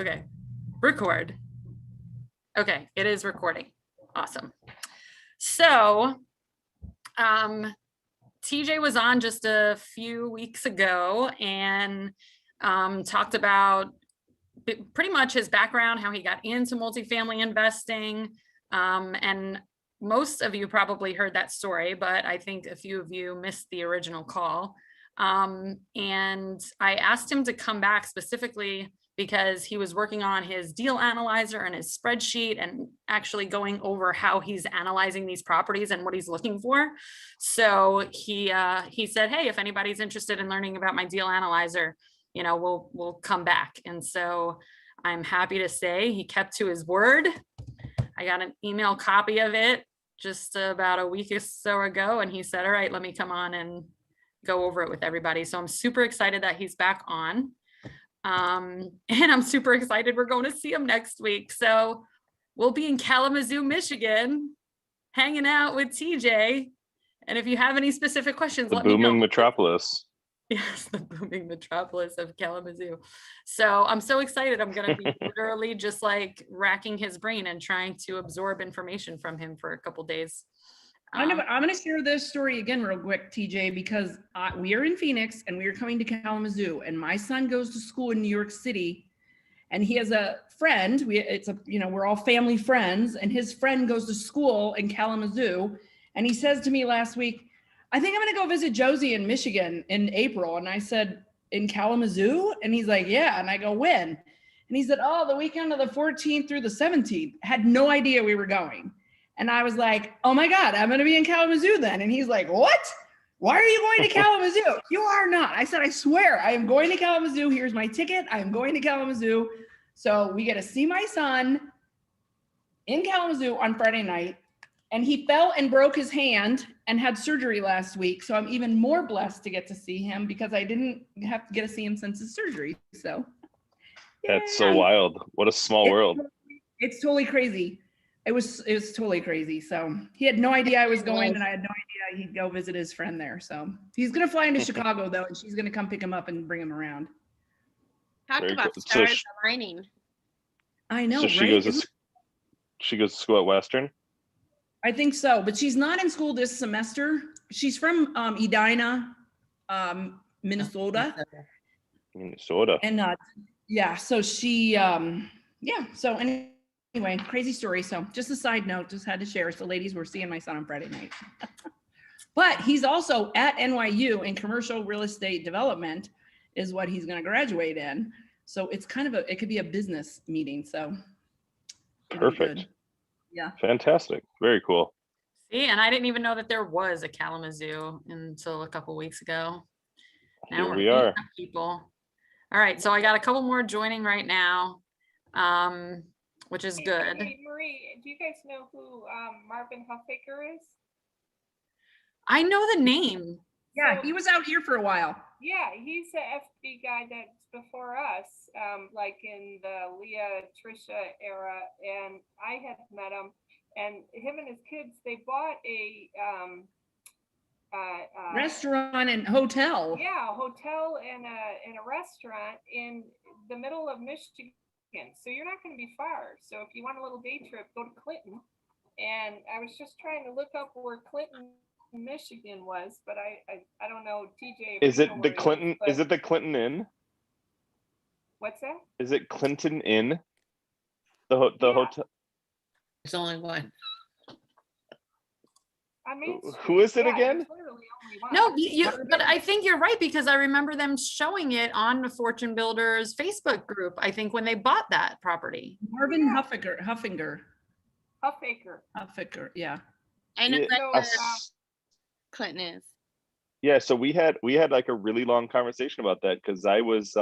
Okay. Record. Okay, it is recording. Awesome. So, TJ was on just a few weeks ago and talked about pretty much his background, how he got into multifamily investing. And most of you probably heard that story, but I think a few of you missed the original call. And I asked him to come back specifically because he was working on his deal analyzer and his spreadsheet and actually going over how he's analyzing these properties and what he's looking for. So he said, hey, if anybody's interested in learning about my deal analyzer, you know, we'll come back. And so I'm happy to say he kept to his word. I got an email copy of it just about a week or so ago, and he said, all right, let me come on and go over it with everybody. So I'm super excited that he's back on. And I'm super excited we're going to see him next week. So we'll be in Kalamazoo, Michigan, hanging out with TJ. And if you have any specific questions, let me know. The booming metropolis. Yes, the booming metropolis of Kalamazoo. So I'm so excited. I'm going to be literally just like racking his brain and trying to absorb information from him for a couple days. I'm going to share this story again real quick, TJ, because we are in Phoenix and we are coming to Kalamazoo, and my son goes to school in New York City, and he has a friend. We're all family friends, and his friend goes to school in Kalamazoo, and he says to me last week, I think I'm going to go visit Josie in Michigan in April. And I said, in Kalamazoo? And he's like, yeah. And I go, when? And he said, oh, the weekend of the 14th through the 17th. Had no idea we were going. And I was like, oh my God, I'm going to be in Kalamazoo then. And he's like, what? Why are you going to Kalamazoo? You are not. I said, I swear, I am going to Kalamazoo. Here's my ticket. I am going to Kalamazoo. So we get to see my son in Kalamazoo on Friday night. And he fell and broke his hand and had surgery last week. So I'm even more blessed to get to see him because I didn't have to get to see him since his surgery. So yeah. That's so wild. What a small world. It's totally crazy. It was totally crazy. So he had no idea I was going, and I had no idea he'd go visit his friend there. So he's going to fly into Chicago though, and she's going to come pick him up and bring him around. Talk about stars aligning. I know, so she goes to school at Western? I think so, but she's not in school this semester. She's from Edina, Minnesota. Minnesota. And yeah, so she, so anyway, crazy story. So just a side note, just had to share. So ladies, we're seeing my son on Friday night. But he's also at NYU in commercial real estate development is what he's going to graduate in. So it's kind of it could be a business meeting. So perfect. Yeah. Fantastic. Very cool. See, and I didn't even know that there was a Kalamazoo until a couple weeks ago. Now Here we are. People. All right, so I got a couple more joining right now, which is good. Hey, Marie, do you guys know who Marvin Huffaker is? I know the name. Yeah, he was out here for a while. Yeah, he's the FB guy that's before us, like in the Leah Trisha era, and I had met him, and him and his kids, they bought a restaurant and hotel. Yeah, a hotel and a restaurant in the middle of Michigan. So you're not going to be far. So if you want a little day trip, go to Clinton. And I was just trying to look up where Clinton, Michigan was, but I don't know, TJ. Is it the Clinton? Is it the Clinton Inn? What's that? Is it Clinton Inn? The hotel. There's only one. Who is it again? No, but I think you're right, because I remember them showing it on the Fortune Builders Facebook group, I think, when they bought that property. Marvin Huffaker, yeah. I know where Clinton is. Yeah, so we had like a really long conversation about that, because I was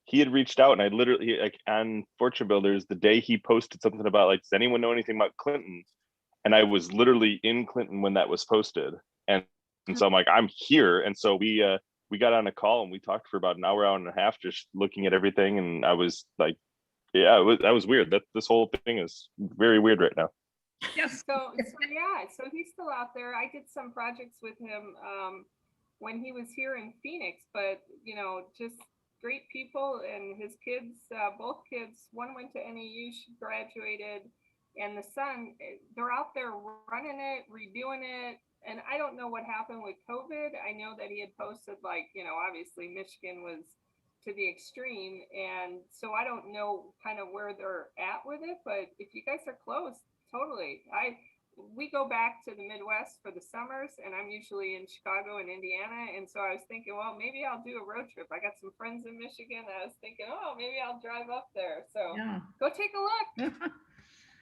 he had reached out, and I literally, like, on Fortune Builders, the day he posted something about, like, does anyone know anything about Clinton? And I was literally in Clinton when that was posted. And so I'm like, I'm here. And so we got on a call and we talked for about an hour and a half, just looking at everything. And I was like, yeah, that was weird. That this whole thing is very weird right now. Yes. So he's still out there. I did some projects with him when he was here in Phoenix, but just great people, and his kids, both kids, one went to NAU, she graduated, and the son, they're out there running it, redoing it. And I don't know what happened with COVID. I know that he had posted, like, you know, obviously Michigan was to the extreme. And so I don't know kind of where they're at with it, but if you guys are close, totally. We go back to the Midwest for the summers, and I'm usually in Chicago and Indiana. And so I was thinking, well, maybe I'll do a road trip. I got some friends in Michigan. I was thinking, oh, maybe I'll drive up there. So Yeah. go take a look.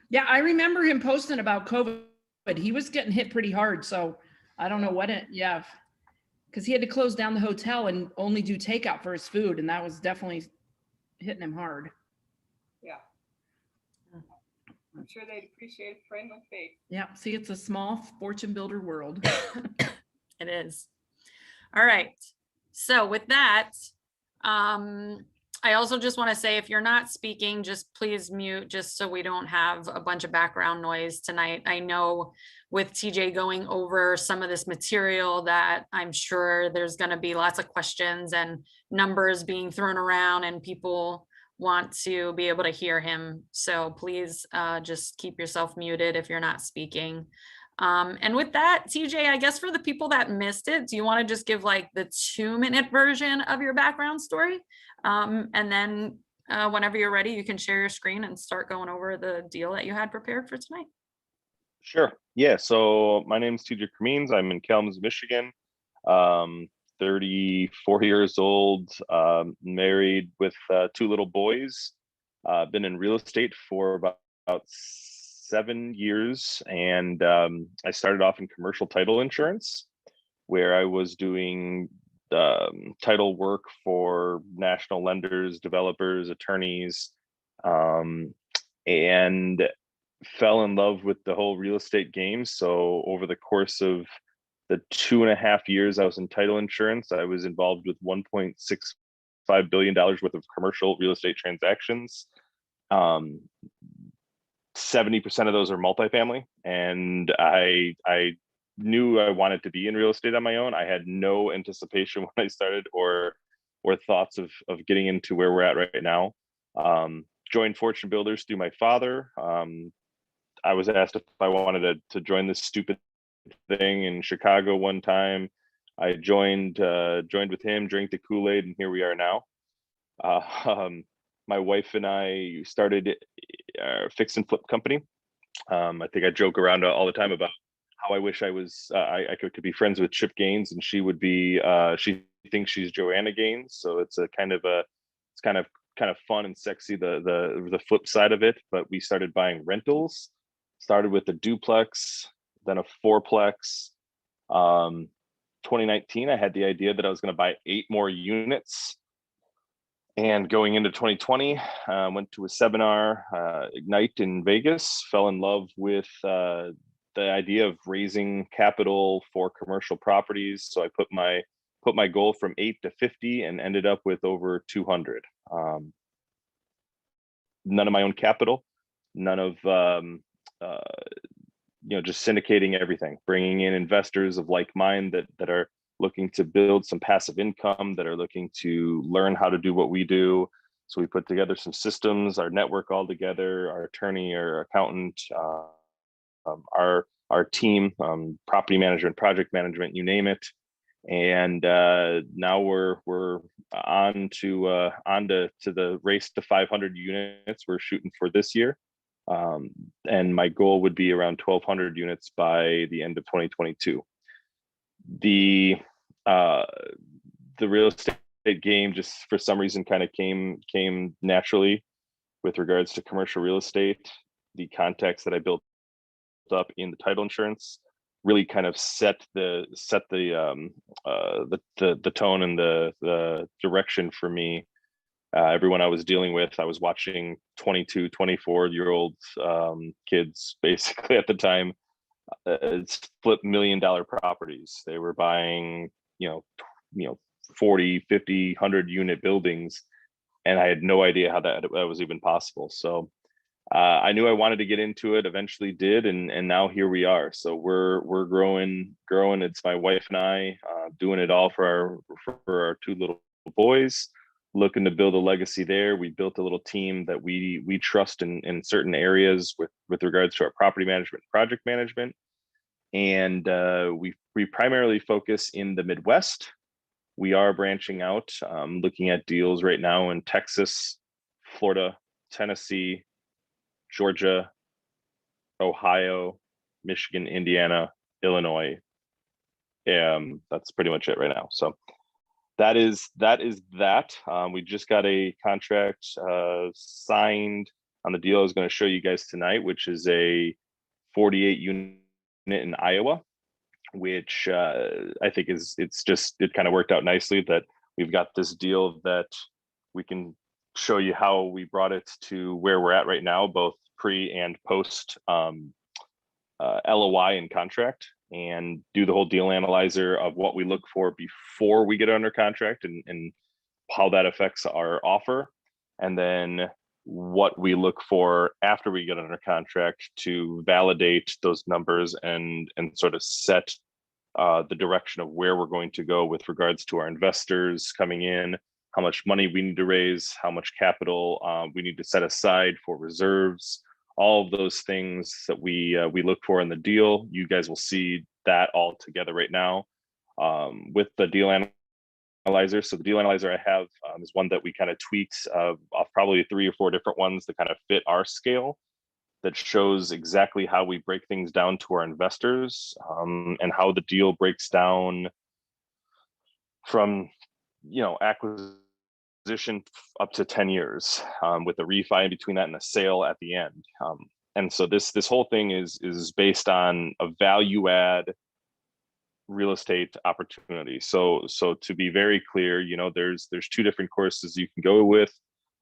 Yeah, I remember him posting about COVID, but he was getting hit pretty hard. So I don't know what it, yeah. Because he had to close down the hotel and only do takeout for his food. And that was definitely hitting him hard. Yeah. I'm sure they'd appreciate a friend with faith. Yeah. See, it's a small fortune builder world. It is. All right. So with that, I also just want to say, if you're not speaking, just please mute, just so we don't have a bunch of background noise tonight. I know with TJ going over some of this material that I'm sure there's going to be lots of questions and numbers being thrown around, and people want to be able to hear him. So please just keep yourself muted if you're not speaking. And with that, TJ, I guess for the people that missed it, do you want to just give like the 2-minute version of your background story? And then whenever you're ready, you can share your screen and start going over the deal that you had prepared for tonight. Sure. Yeah. So my name is TJ Cremeans. I'm in Kalamazoo, Michigan. 34 years old, married with 2 little boys. Been in real estate for about 7 years, and I started off in commercial title insurance, where I was doing title work for national lenders, developers, attorneys, and fell in love with the whole real estate game. So over the course of the 2.5 years I was in title insurance, I was involved with $1.65 billion worth of commercial real estate transactions. 70% of those are multifamily, and I knew I wanted to be in real estate on my own. I had no anticipation when I started or thoughts of getting into where we're at right now. Joined Fortune Builders through my father. I was asked if I wanted to join this stupid thing in Chicago one time. I joined with him, drank the Kool-Aid, and here we are now. My wife and I started a fix and flip company. I think I joke around all the time about how I wish I was I could be friends with Chip Gaines, and she would be she thinks she's Joanna Gaines. So it's kind of fun and sexy, the flip side of it. But we started buying rentals. Started with a duplex, then a fourplex. 2019, I had the idea that I was going to buy 8 more units. And going into 2020, went to a seminar, Ignite in Vegas, fell in love with the idea of raising capital for commercial properties. So I put my goal from 8 to 50 and ended up with over 200. None of my own capital, none of just syndicating everything, bringing in investors of like mind that are looking to build some passive income, that are looking to learn how to do what we do. So we put together some systems, our network all together, our attorney, our accountant, our team, property management, project management, you name it. And now we're on to the race to 500 units we're shooting for this year. And my goal would be around 1,200 units by the end of 2022. The real estate game just for some reason kind of came naturally with regards to commercial real estate. The context that I built up in the title insurance really kind of set the tone and the direction for me. Everyone I was dealing with, I was watching 22, 24-year-old kids basically at the time flip $1 million properties. They were buying, 40, 50, 100 unit buildings. And I had no idea how that was even possible. So I knew I wanted to get into it, eventually did. And now here we are. So we're growing. It's my wife and I doing it all for our 2 little boys. looking to build a legacy there. We built a little team that we trust in certain areas with regards to our property management, project management, and we primarily focus in the Midwest. We are branching out, looking at deals right now in Texas, Florida, Tennessee, Georgia, Ohio, Michigan, Indiana, Illinois. That's pretty much it right now. So that is that. We just got a contract signed on the deal I was going to show you guys tonight, which is a 48 unit in Iowa, which I think it kind of worked out nicely that we've got this deal that we can show you how we brought it to where we're at right now, both pre and post LOI and contract, and do the whole deal analyzer of what we look for before we get under contract and how that affects our offer, and then what we look for after we get under contract to validate those numbers and sort of set the direction of where we're going to go with regards to our investors coming in, how much money we need to raise, how much capital we need to set aside for reserves, all of those things that we look for in the deal. You guys will see that all together right now with the deal analyzer. So the deal analyzer I have is one that we kind of tweaked off probably 3 or 4 different ones that kind of fit our scale, that shows exactly how we break things down to our investors, and how the deal breaks down from acquisition up to 10 years, with a refi in between that and a sale at the end. And so this whole thing is based on a value add real estate opportunity. So to be very clear, there's 2 different courses you can go with.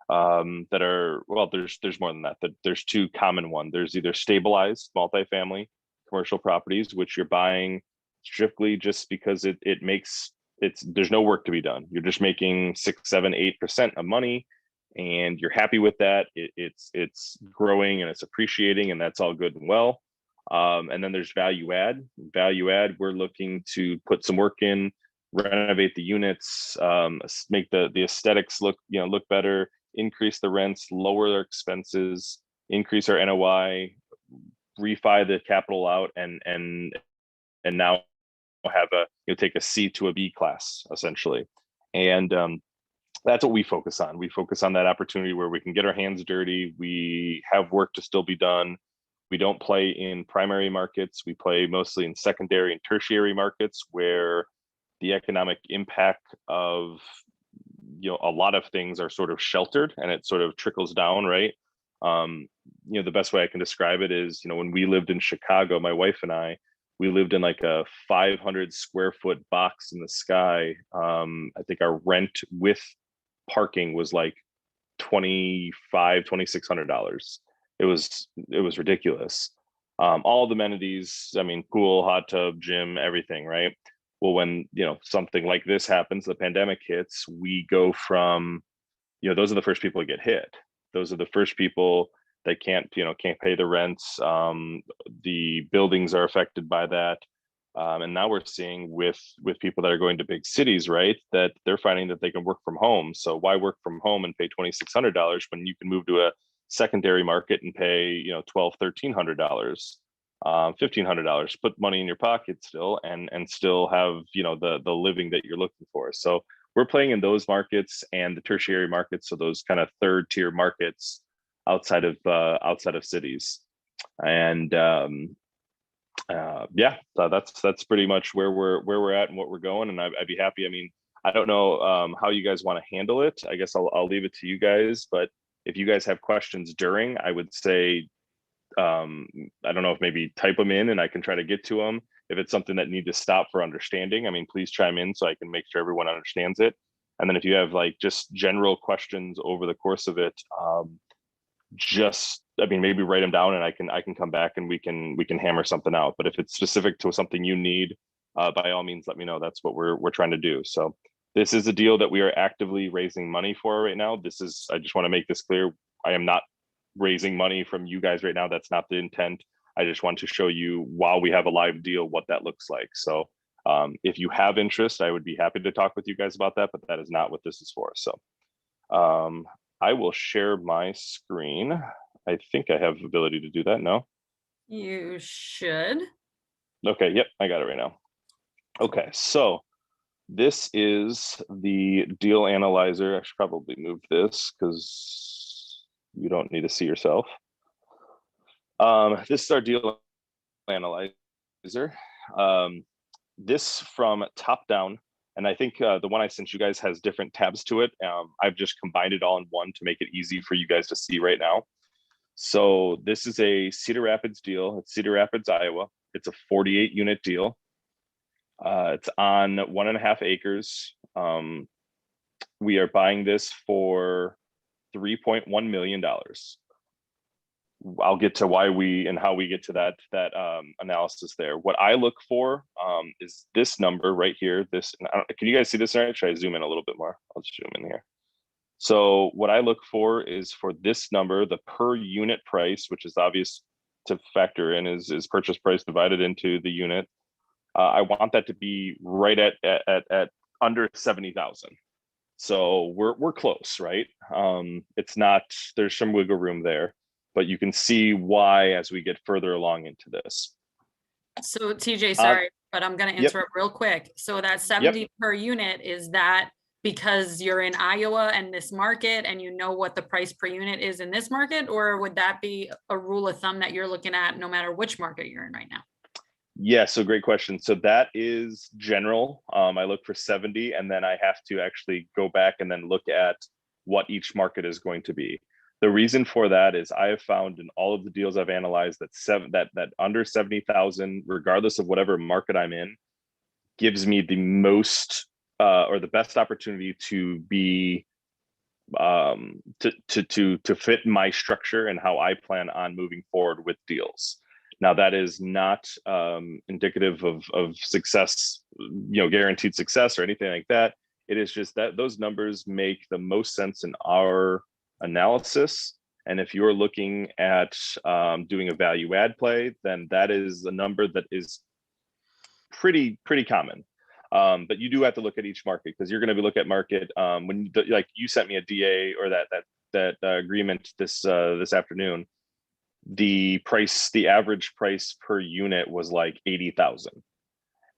That are, well, there's more than that. There's 2 common ones. There's either stabilized multifamily commercial properties, which you're buying strictly just because there's no work to be done. You're just making 6, 7, 8% of money, and you're happy with that. It's growing and it's appreciating, and that's all good and well. And then there's value add. Value add, we're looking to put some work in, renovate the units, make the aesthetics look better, increase the rents, lower their expenses, increase our NOI, refi the capital out, and now have take a C to a B class essentially. And that's what we focus on. We focus on that opportunity where we can get our hands dirty. We have work to still be done. We don't play in primary markets. We play mostly in secondary and tertiary markets where the economic impact of a lot of things are sort of sheltered, and it sort of trickles down, right? The best way I can describe it is, when we lived in Chicago, my wife and I, we lived in like a 500 square foot box in the sky. I think our rent with parking was like $2,600. It was ridiculous. All the amenities, pool, hot tub, gym, everything, right? Well, when something like this happens, the pandemic hits, we go from, those are the first people to get hit. Those are the first people that can't pay the rents. The buildings are affected by that, and now we're seeing with people that are going to big cities, right, that they're finding that they can work from home. So why work from home and pay $2,600 when you can move to a secondary market and pay $1,200, $1,300? $1,500, put money in your pocket still, and still have the living that you're looking for. So we're playing in those markets and the tertiary markets, so those kind of 3rd tier markets outside of cities. And so that's pretty much where we're at and what we're going. And I'd be happy. I don't know how you guys want to handle it. I guess I'll leave it to you guys, but if you guys have questions during, I would say I don't know if maybe type them in and I can try to get to them. If it's something that need to stop for understanding, please chime in so I can make sure everyone understands it. And then if you have like just general questions over the course of it, maybe write them down and I can come back and we can hammer something out. But if it's specific to something you need, by all means, let me know. That's what we're trying to do. So this is a deal that we are actively raising money for right now. I just want to make this clear. I am not raising money from you guys right now. That's not the intent. I just want to show you, while we have a live deal, what that looks like. So if you have interest, I would be happy to talk with you guys about that, but that is not what this is for. So I will share my screen. I think I have the ability to do that. No. You should. Okay. Yep. I got it right now. Okay. So this is the deal analyzer. I should probably move this because you don't need to see yourself. This is our deal analyzer. This from top down, and I think the one I sent you guys has different tabs to it. I've just combined it all in one to make it easy for you guys to see right now. So this is a Cedar Rapids deal. It's Cedar Rapids, Iowa. It's a 48 unit deal. It's on 1.5 acres. We are buying this for $3.1 million. I'll get to why we and how we get to that analysis there. What I look for is this number right here. This, can you guys see this? All right, should I zoom in a little bit more? I'll zoom in here. So what I look for is for this number, the per unit price, which is obvious to factor in, is purchase price divided into the unit. I want that to be right at under 70,000. So we're close, right? It's not, there's some wiggle room there, but you can see why as we get further along into this. So TJ, sorry, but I'm going to Yep. interrupt real quick. So that 70 per unit, is that because you're in Iowa and this market and you know what the price per unit is in this market, or would that be a rule of thumb that you're looking at no matter which market you're in right now? Yeah, so great question. So that is general. I look for 70, and then I have to actually go back and then look at what each market is going to be. The reason for that is I have found in all of the deals I've analyzed that under 70,000, regardless of whatever market I'm in, gives me the most or the best opportunity to be to fit my structure and how I plan on moving forward with deals. Now, that is not indicative of success, guaranteed success or anything like that. It is just that those numbers make the most sense in our analysis. And if you're looking at doing a value add play, then that is a number that is pretty common. But you do have to look at each market, because you're going to be looking at market when like you sent me a DA or that agreement this afternoon. The average price per unit was like 80,000.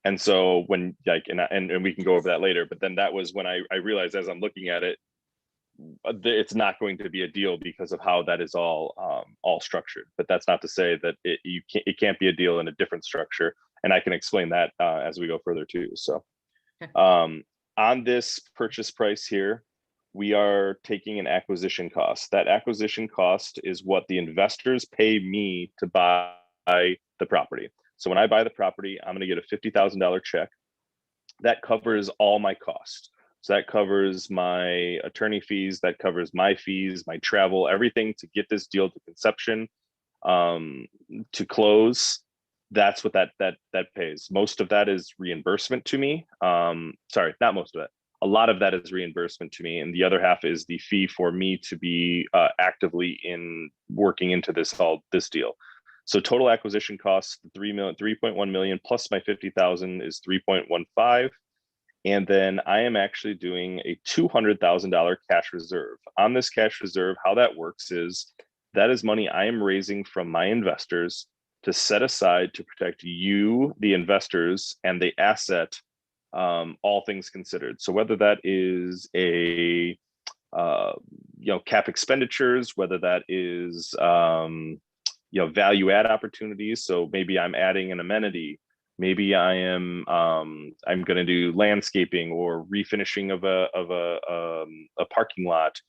And so when and we can go over that later, but then that was when I realized as I'm looking at it, it's not going to be a deal because of how that is all structured. But that's not to say that it can't be a deal in a different structure. And I can explain that as we go further too. So on this purchase price here, we are taking an acquisition cost. That acquisition cost is what the investors pay me to buy the property. So when I buy the property, I'm going to get a $50,000 check. That covers all my costs. So that covers my attorney fees, that covers my fees, my travel, everything to get this deal to conception, to close. That's what that pays. Most of that is reimbursement to me. Sorry, not most of it. A lot of that is reimbursement to me, and the other half is the fee for me to be actively working into this deal. So total acquisition costs $3.1 million plus my 50,000 is 3.15, and then I am actually doing a $200,000 cash reserve. On this cash reserve, how that works is that is money I am raising from my investors to set aside to protect you, the investors, and the asset. All things considered. So whether that is a cap expenditures, whether that is value add opportunities. So maybe I'm adding an amenity. Maybe I'm going to do landscaping or refinishing of a parking lot.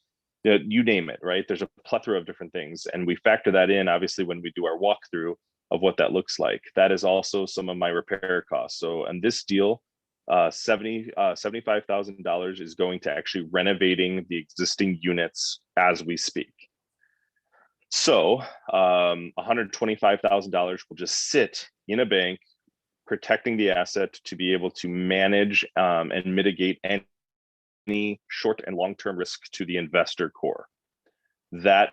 You name it, right? There's a plethora of different things, and we factor that in obviously when we do our walkthrough of what that looks like. That is also some of my repair costs. So on this deal, $75,000 is going to actually renovating the existing units as we speak. So $125,000 will just sit in a bank, protecting the asset to be able to manage and mitigate any short and long-term risk to the investor core. That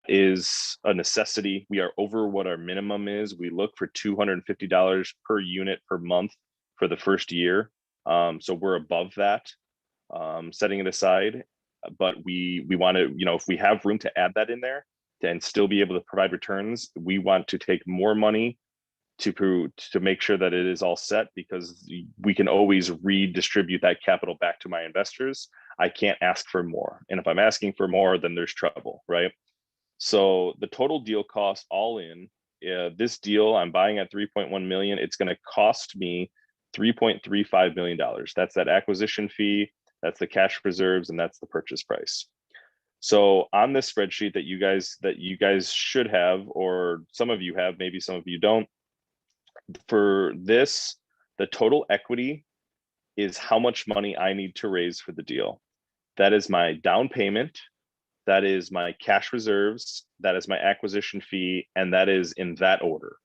is a necessity. We are over what our minimum is. We look for $250 per unit per month for the first year. So we're above that, setting it aside. but we want to, if we have room to add that in there and still be able to provide returns, we want to take more money to make sure that it is all set, because we can always redistribute that capital back to my investors. I can't ask for more. And if I'm asking for more, then there's trouble, right? So the total deal cost all in, this deal I'm buying at 3.1 million, it's going to cost me $3.35 million. That's that acquisition fee, that's the cash reserves, and that's the purchase price. So on this spreadsheet that you guys should have, or some of you have, maybe some of you don't, for this, the total equity is how much money I need to raise for the deal. That is my down payment, that is my cash reserves, that is my acquisition fee, and that is in that order.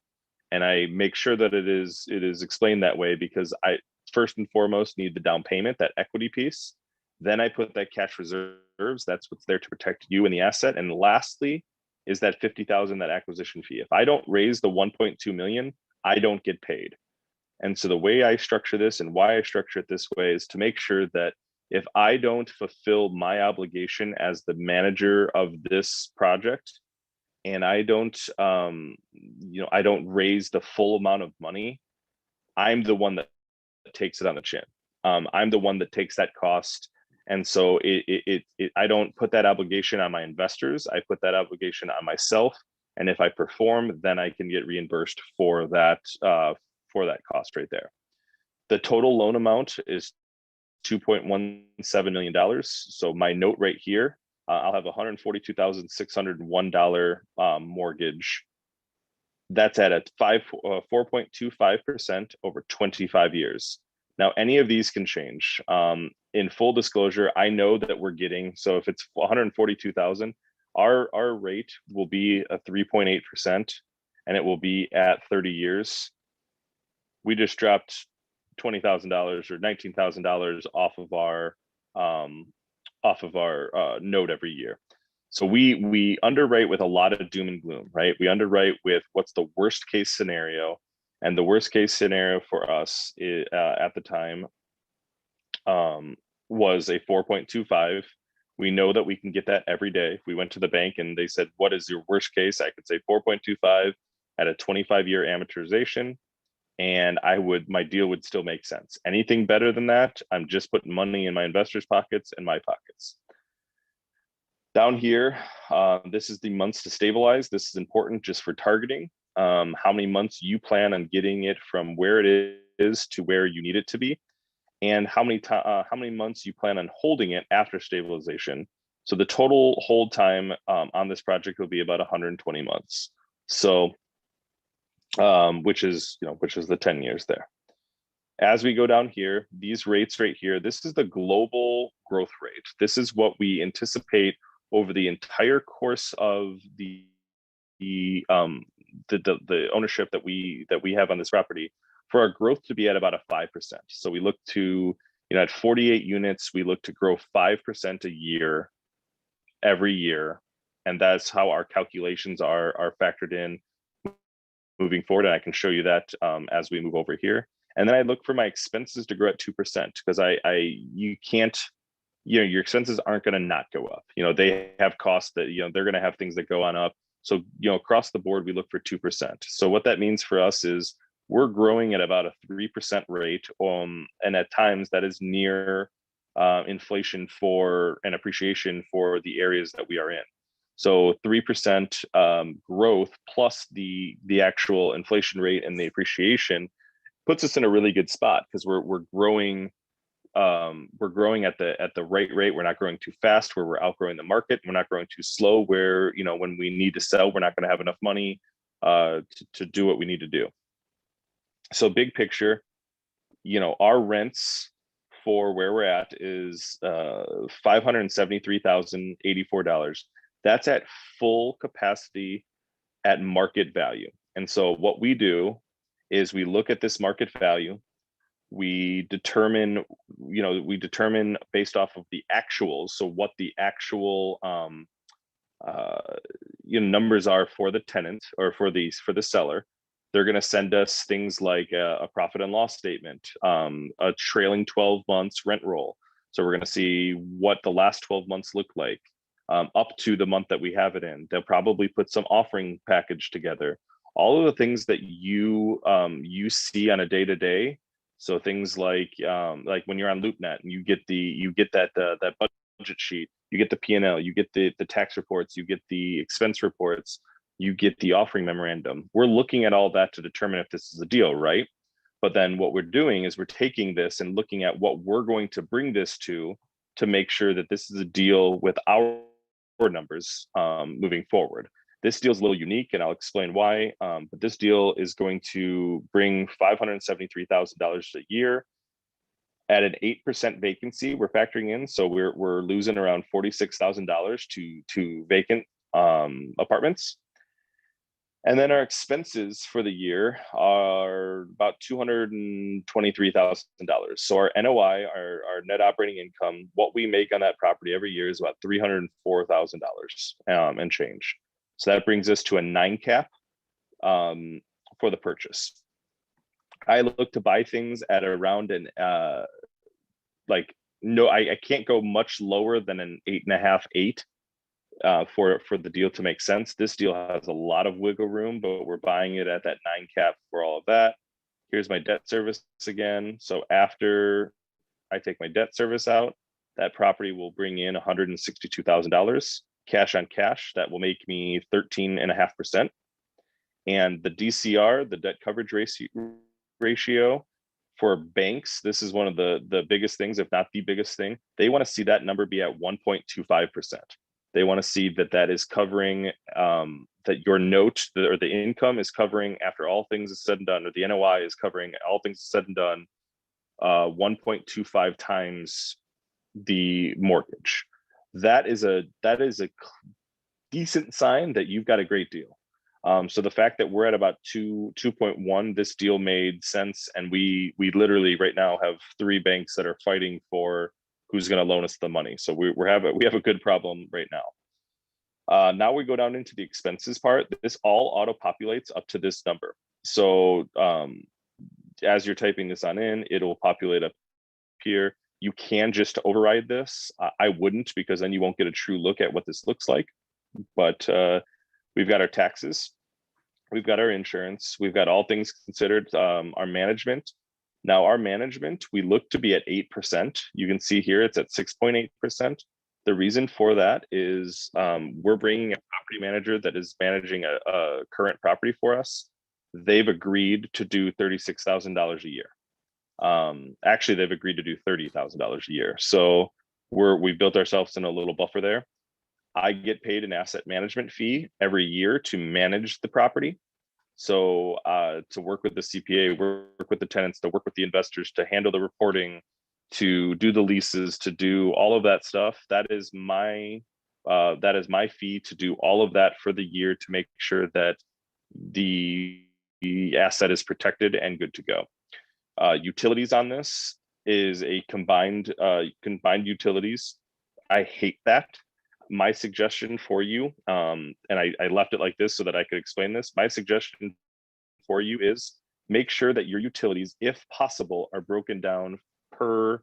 And I make sure that it is explained that way, because I first and foremost need the down payment, that equity piece. Then I put that cash reserves, that's what's there to protect you and the asset. And lastly is that 50,000, that acquisition fee. If I don't raise the 1.2 million, I don't get paid. And so the way I structure this and why I structure it this way is to make sure that if I don't fulfill my obligation as the manager of this project, and I don't, I don't raise the full amount of money, I'm the one that takes it on the chin. I'm the one that takes that cost. And so I don't put that obligation on my investors. I put that obligation on myself. And if I perform, then I can get reimbursed for that cost right there. The total loan amount is $2.17 million. So my note right here, I'll have $142,601 mortgage. That's at a 4.25% over 25 years. Now, any of these can change. In full disclosure, I know that we're getting, so if it's 142,000, our rate will be a 3.8%, and it will be at 30 years. We just dropped $20,000 or $19,000 off of our note every year. So we underwrite with a lot of doom and gloom, right? We underwrite with what's the worst case scenario, and the worst case scenario for us at the time was a 4.25. We know that we can get that every day. If we went to the bank and they said, what is your worst case? I could say 4.25 at a 25-year amortization, and my deal would still make sense. Anything better than that, I'm just putting money in my investors' pockets and my pockets. Down here, this is the months to stabilize. This is important just for targeting. How many months you plan on getting it from where it is to where you need it to be, and how many months you plan on holding it after stabilization. So the total hold time on this project will be about 120 months. So, which is the 10 years there. As we go down here, these rates right here, this is the global growth rate. This is what we anticipate over the entire course of the ownership that we have on this property, for our growth to be at about a 5%. So we look to, at 48 units, we look to grow 5% a year, every year. And that's how our calculations are factored in moving forward. And I can show you that as we move over here. And then I look for my expenses to grow at 2%, because you can't, your expenses aren't going to not go up. They have costs that, they're going to have things that go on up. So, across the board, we look for 2%. So what that means for us is we're growing at about a 3% rate. And at times that is near inflation for an appreciation for the areas that we are in. So 3% growth plus the actual inflation rate and the appreciation puts us in a really good spot, because we're growing at the right rate. We're not growing too fast where we're outgrowing the market. We're not growing too slow where, when we need to sell, we're not going to have enough money to do what we need to do. So big picture, our rents for where we're at is $573,084. That's at full capacity at market value. And so what we do is we look at this market value. We determine based off of the actuals. So what the actual numbers are for the tenant or for the seller. They're going to send us things like a profit and loss statement, a trailing 12 months rent roll. So we're going to see what the last 12 months look like up to the month that we have it in. They'll probably put some offering package together. All of the things that you see on a day-to-day. So things like when you're on LoopNet and you get that budget sheet, you get the P&L, you get the tax reports, you get the expense reports, you get the offering memorandum. We're looking at all that to determine if this is a deal, right? But then what we're doing is we're taking this and looking at what we're going to bring this to make sure that this is a deal with our numbers moving forward. This deal is a little unique, and I'll explain why. But this deal is going to bring $573,000 a year at an 8% vacancy. We're factoring in, so we're losing around $46,000 to vacant apartments. And then our expenses for the year are about $223,000. So our NOI, our net operating income, what we make on that property every year is about $304,000 and change. So that brings us to a 9 cap for the purchase. I look to buy things at around an I can't go much lower than an 8.5, 8. For the deal to make sense. This deal has a lot of wiggle room, but we're buying it at that 9 cap for all of that. Here's my debt service again. So after I take my debt service out, that property will bring in $162,000 cash on cash. That will make me 13.5%. And the DCR, the debt coverage ratio for banks, this is one of the biggest things, if not the biggest thing. They want to see that number be at 1.25%. They want to see that is covering, that your note or the income is covering, after all things is said and done, or the NOI is covering all things said and done, 1.25 times the mortgage. That is a decent sign that you've got a great deal. So the fact that we're at about 2.1, this deal made sense, and we literally right now have 3 banks that are fighting for who's going to loan us the money. So we have a good problem right now. Now we go down into the expenses part. This all auto populates up to this number. So as you're typing this on in, it'll populate up here. You can just override this. I wouldn't, because then you won't get a true look at what this looks like. But we've got our taxes, we've got our insurance, we've got all things considered, our management. Now our management, we look to be at 8%. You can see here it's at 6.8%. The reason for that is we're bringing a property manager that is managing a current property for us. They've agreed to do $36,000 a year. Actually, they've agreed to do $30,000 a year. So we've built ourselves in a little buffer there. I get paid an asset management fee every year to manage the property. So to work with the CPA, work with the tenants, to work with the investors, to handle the reporting, to do the leases, to do all of that stuff. That is my fee to do all of that for the year, to make sure that the asset is protected and good to go. Utilities on this is a combined utilities. I hate that. My suggestion for you, and I left it like this so that I could explain this. My suggestion for you is make sure that your utilities, if possible, are broken down per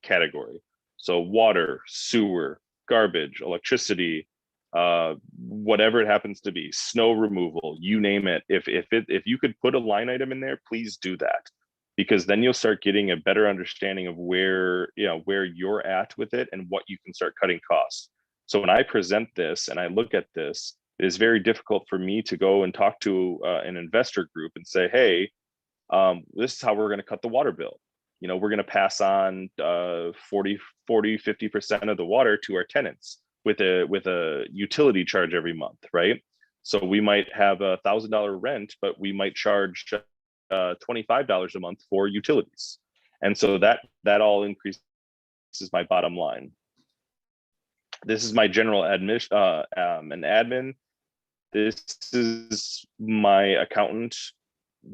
category. So water, sewer, garbage, electricity, whatever it happens to be, snow removal, you name it. If you could put a line item in there, please do that, because then you'll start getting a better understanding of where you're at with it and what you can start cutting costs. So when I present this and I look at this, it is very difficult for me to go and talk to an investor group and say, hey, this is how we're going to cut the water bill. We're going to pass on 40, 50% of the water to our tenants with a utility charge every month, right? So we might have $1,000 rent, but we might charge $25 a month for utilities. And so that all increases my bottom line. This is my general admin. This is my accountant.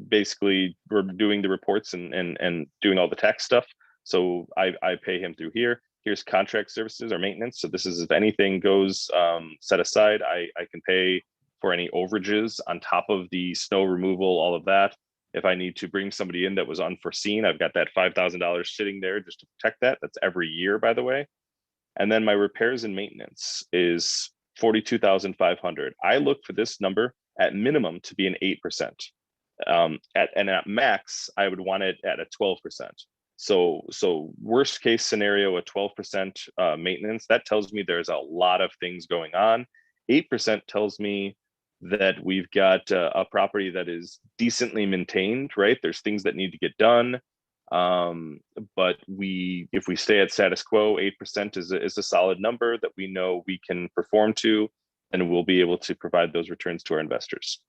Basically, we're doing the reports and doing all the tax stuff. So I pay him through here. Here's contract services or maintenance. So this is, if anything goes set aside, I can pay for any overages on top of the snow removal, all of that. If I need to bring somebody in that was unforeseen, I've got that $5,000 sitting there just to protect that. That's every year, by the way. And then my repairs and maintenance is 42,500. I look for this number at minimum to be an 8%. At max, I would want it at a 12%. So worst case scenario, a 12% maintenance, that tells me there's a lot of things going on. 8% tells me that we've got a property that is decently maintained, right? There's things that need to get done. But if we stay at status quo, 8% is a solid number that we know we can perform to, and we'll be able to provide those returns to our investors.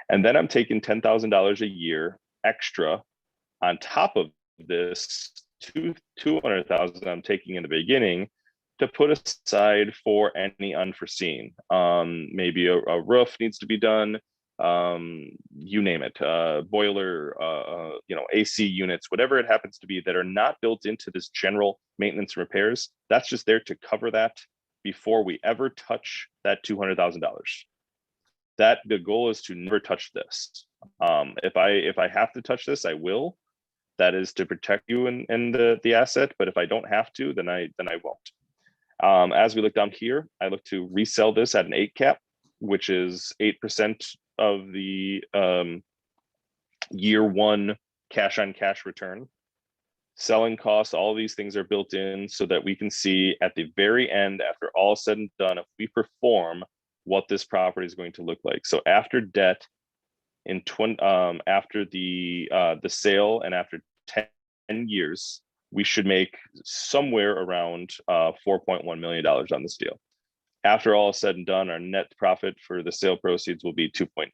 And then I'm taking $10,000 a year extra on top of this 200,000 I'm taking in the beginning to put aside for any unforeseen. Maybe a roof needs to be done. You name it, boiler, AC units, whatever it happens to be that are not built into this general maintenance and repairs. That's just there to cover that before we ever touch that $200,000. That the goal is to never touch this. If I have to touch this, I will. That is to protect you and the asset. But if I don't have to, then I won't. As we look down here, I look to resell this at an 8 cap, which is 8% of the year one cash on cash return. Selling costs, all these things are built in so that we can see at the very end, after all said and done, if we perform, what this property is going to look like. So after debt, after the sale and after 10 years, we should make somewhere around $4.1 million on this deal. After all is said and done, our net profit for the sale proceeds will be 2.9.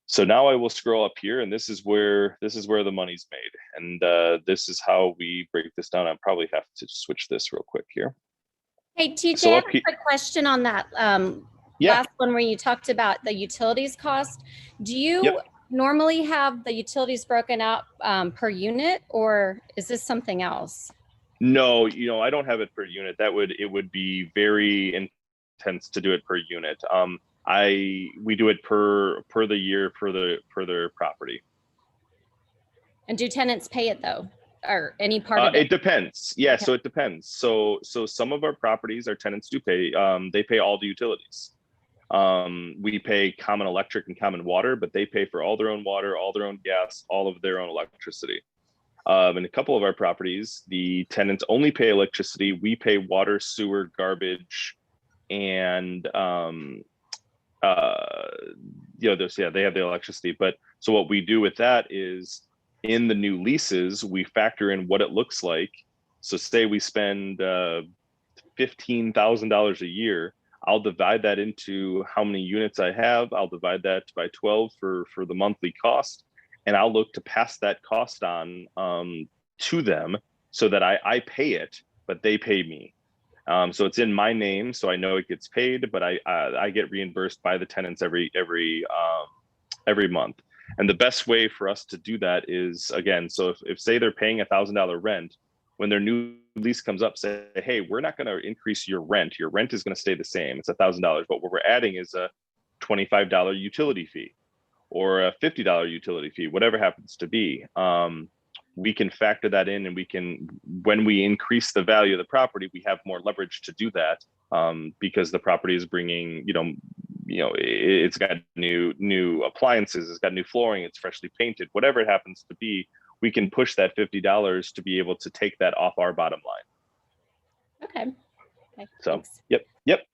So now I will scroll up here, and this is where the money's made, and this is how we break this down. I probably have to switch this real quick here. Hey, TJ, So I have a quick question on that last one where you talked about the utilities cost. Do you normally have the utilities broken out per unit, or is this something else? No, I don't have it per unit. It would be very intense to do it per unit. We do it per the year per their property. And do tenants pay it though, or any part of it? It depends. Yeah, okay. So it depends. So some of our properties, our tenants do pay. They pay all the utilities. We pay common electric and common water, but they pay for all their own water, all their own gas, all of their own electricity. In a couple of our properties, the tenants only pay electricity. We pay water, sewer, garbage, and they have the electricity. But so what we do with that is, in the new leases, we factor in what it looks like. So say we spend $15,000 a year, I'll divide that into how many units I have. I'll divide that by 12 for the monthly cost. And I'll look to pass that cost on to them so that I pay it, but they pay me. So it's in my name, so I know it gets paid, but I get reimbursed by the tenants every month. And the best way for us to do that is, again, so if say they're paying $1,000 rent, when their new lease comes up, say, hey, we're not going to increase your rent. Your rent is going to stay the same. It's $1,000, but what we're adding is a $25 utility fee or a $50 utility fee, whatever happens to be. We can factor that in, and we can, when we increase the value of the property, we have more leverage to do that because the property is bringing, it's got new appliances, it's got new flooring, it's freshly painted, whatever it happens to be. We can push that $50 to be able to take that off our bottom line. Okay. So, thanks. Yep.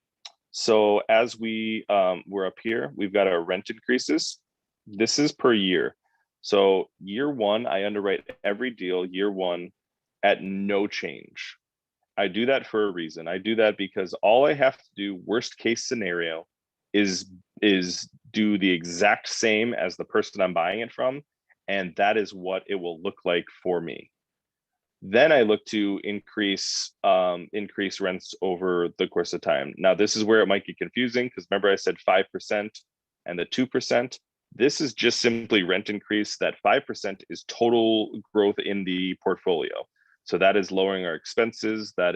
So as we're up here, we've got our rent increases. This is per year. So year one, I underwrite every deal year one at no change. I do that for a reason. I do that because all I have to do, worst case scenario, is do the exact same as the person I'm buying it from. And that is what it will look like for me. Then I look to increase rents over the course of time. Now, this is where it might get confusing because remember I said 5% and the 2%. This is just simply rent increase. That 5% is total growth in the portfolio. So that is lowering our expenses. That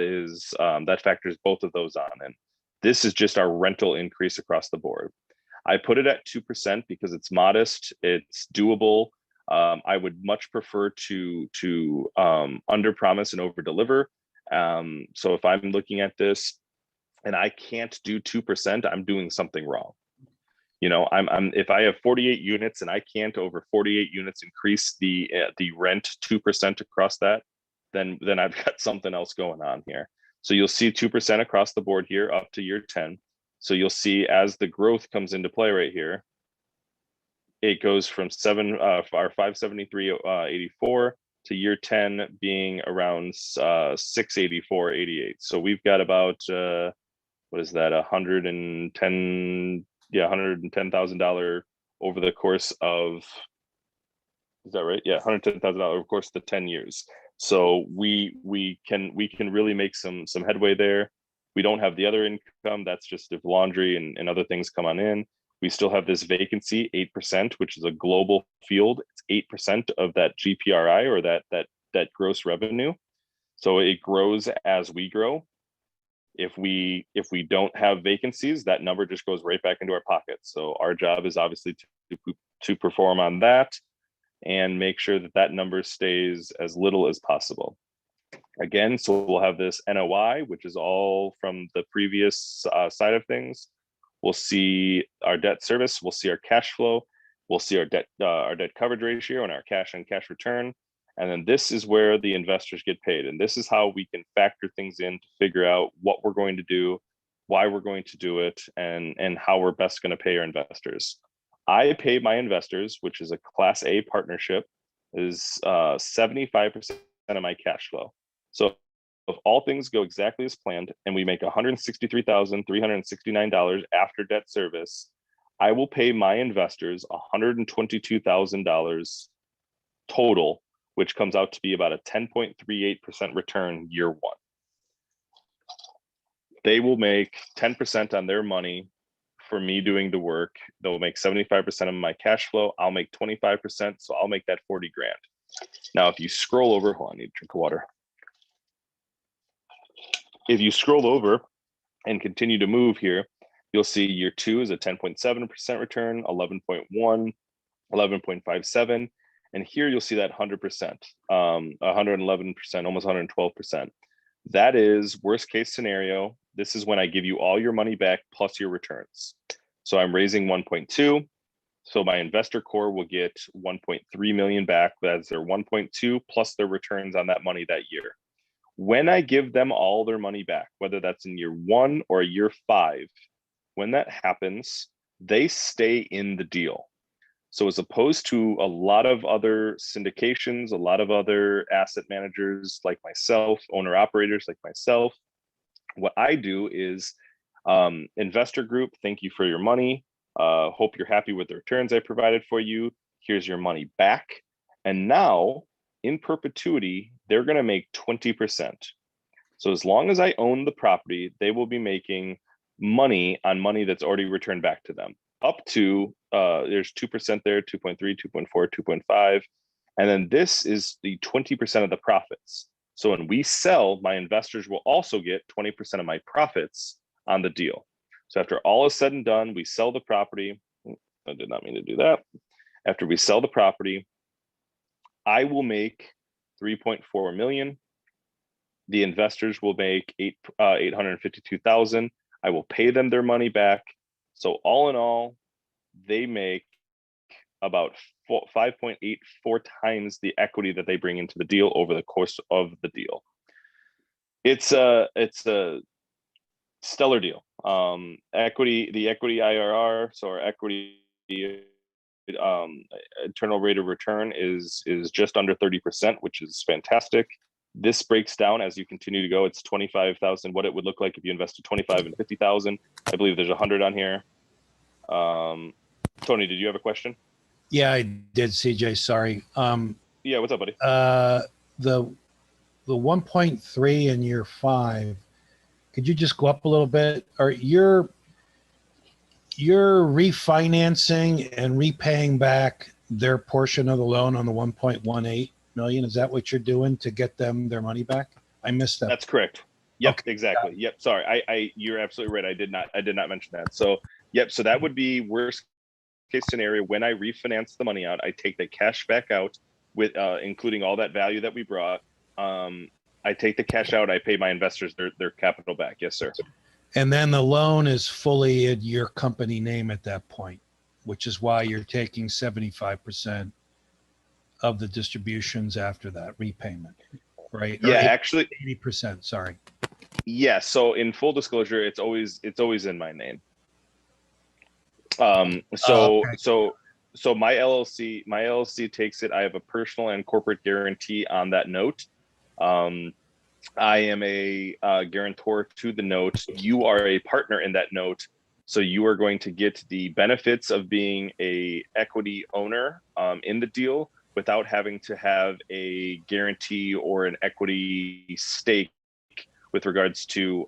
factors both of those on. And this is just our rental increase across the board. I put it at 2% because it's modest, it's doable. I would much prefer to under promise and over deliver. So if I'm looking at this and I can't do 2%, I'm doing something wrong. You know, I'm if I have 48 units and I can't over 48 units increase the rent 2% across that, then I've got something else going on here. So you'll see 2% across the board here up to year 10. So you'll see as the growth comes into play right here, it goes from 573.84 to year 10 being around 684.88. So we've got about what is that, $110,000 over the course of, is that right? Yeah, $110,000 over the course of the 10 years. So we can really make some headway there. We don't have the other income. That's just if laundry and other things come on in. We still have this vacancy, 8%, which is a global field. It's 8% of that GPRI, or that gross revenue. So it grows as we grow. If we don't have vacancies, that number just goes right back into our pockets. So our job is obviously to perform on that and make sure that number stays as little as possible. Again, so we'll have this NOI, which is all from the previous side of things. We'll see our debt service, we'll see our cash flow, we'll see our debt coverage ratio and our cash on cash return. And then this is where the investors get paid. And this is how we can factor things in to figure out what we're going to do, why we're going to do it, and how we're best going to pay our investors. I pay my investors, which is a Class A partnership, is 75% of my cash flow. So if all things go exactly as planned and we make $163,369 after debt service, I will pay my investors $122,000 total, which comes out to be about a 10.38% return year one. They will make 10% on their money for me doing the work. They'll make 75% of my cash flow. I'll make 25%. So I'll make that 40 grand. Now, if you scroll over, hold on, I need a drink of water. If you scroll over and continue to move here, you'll see year two is a 10.7% return, 11.1, 11.57. And here you'll see that 100%, 111%, almost 112%. That is worst case scenario. This is when I give you all your money back plus your returns. So I'm raising 1.2. So my investor core will get 1.3 million back. That's their 1.2 plus their returns on that money that year. When I give them all their money back, whether that's in year 1 or year 5, when that happens, they stay in the deal. So as opposed to a lot of other syndications, a lot of other asset managers like myself, owner operators like myself, what I do is investor group, thank you for your money. Hope you're happy with the returns I provided for you. Here's your money back. And now in perpetuity, they're going to make 20%. So as long as I own the property, they will be making money on money that's already returned back to them. Up to, there's 2% there, 2.3, 2.4, 2.5. And then this is the 20% of the profits. So when we sell, my investors will also get 20% of my profits on the deal. So after all is said and done, we sell the property. I did not mean to do that. After we sell the property, I will make 3.4 million. The investors will make 852,000. I will pay them their money back. So all in all, they make about 5.84 times the equity that they bring into the deal over the course of the deal. It's a stellar deal. The equity IRR, so our equity internal rate of return is just under 30%, which is fantastic. This breaks down as you continue to go. It's 25,000. What it would look like if you invested 25 and 50,000. I believe there's 100 on here. Tony, did you have a question? Yeah, I did, CJ. Sorry. Yeah, what's up, buddy? The 1.3 in year 5. Could you just go up a little bit? Or you're refinancing and repaying back their portion of the loan on the 1.18 million. Is that what you're doing to get them their money back? I missed that. That's correct. Yep, Okay. exactly. Yep. Sorry, you're absolutely right. I did not mention that. So Yep. So that would be worst case scenario. When I refinance the money out, I take the cash back out with including all that value that we brought. I take the cash out. I pay my investors their capital back. Yes, sir. And then the loan is fully in your company name at that point, which is why you're taking 75% of the distributions after that repayment, right? Yeah, Or actually, 80%. Sorry. yeah. So in full disclosure, it's always in my name. Okay. So my LLC takes it. I have a personal and corporate guarantee on that note. I am a guarantor to the note. You are a partner in that note, so you are going to get the benefits of being a equity owner in the deal without having to have a guarantee or an equity stake with regards to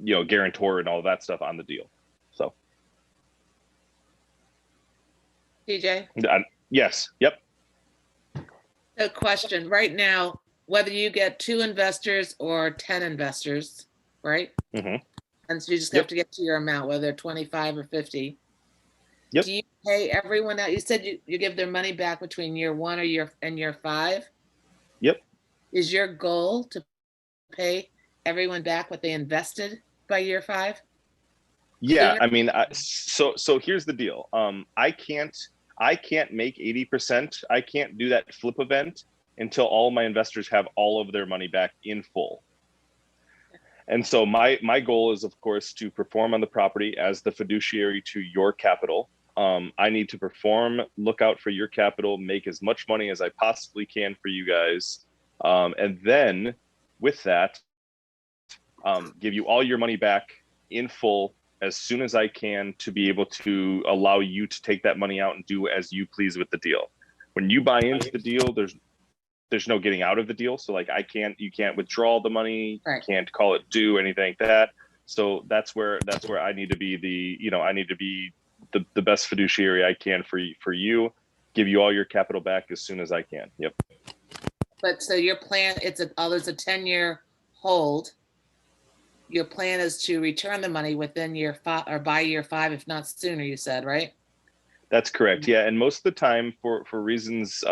guarantor and all that stuff on the deal. So TJ, yes, yep. a question right now, whether you get 2 investors or 10 investors, right? Mm-hmm. And so you just Yep. have to get to your amount, whether they're 25 or 50. Yep. Do you pay everyone out? You said you give their money back between year 1 or year 5. Yep. Is your goal to pay everyone back what they invested by year 5? Yeah, I mean, so here's the deal. I can't make 80%. I can't do that flip event until all my investors have all of their money back in full. And so my goal is, of course, to perform on the property as the fiduciary to your capital. I need to perform, look out for your capital, make as much money as I possibly can for you guys. And then with that, give you all your money back in full as soon as I can to be able to allow you to take that money out and do as you please with the deal. When you buy into the deal, there's no getting out of the deal. So like you can't withdraw the money, right. You can't call it due, anything like that. So that's where I need to be the best fiduciary I can for you, give you all your capital back as soon as I can. Yep. But so your plan, there's a 10-year hold. Your plan is to return the money within year 5 or by year 5, if not sooner, you said, right? That's correct. Yeah. And most of the time for reasons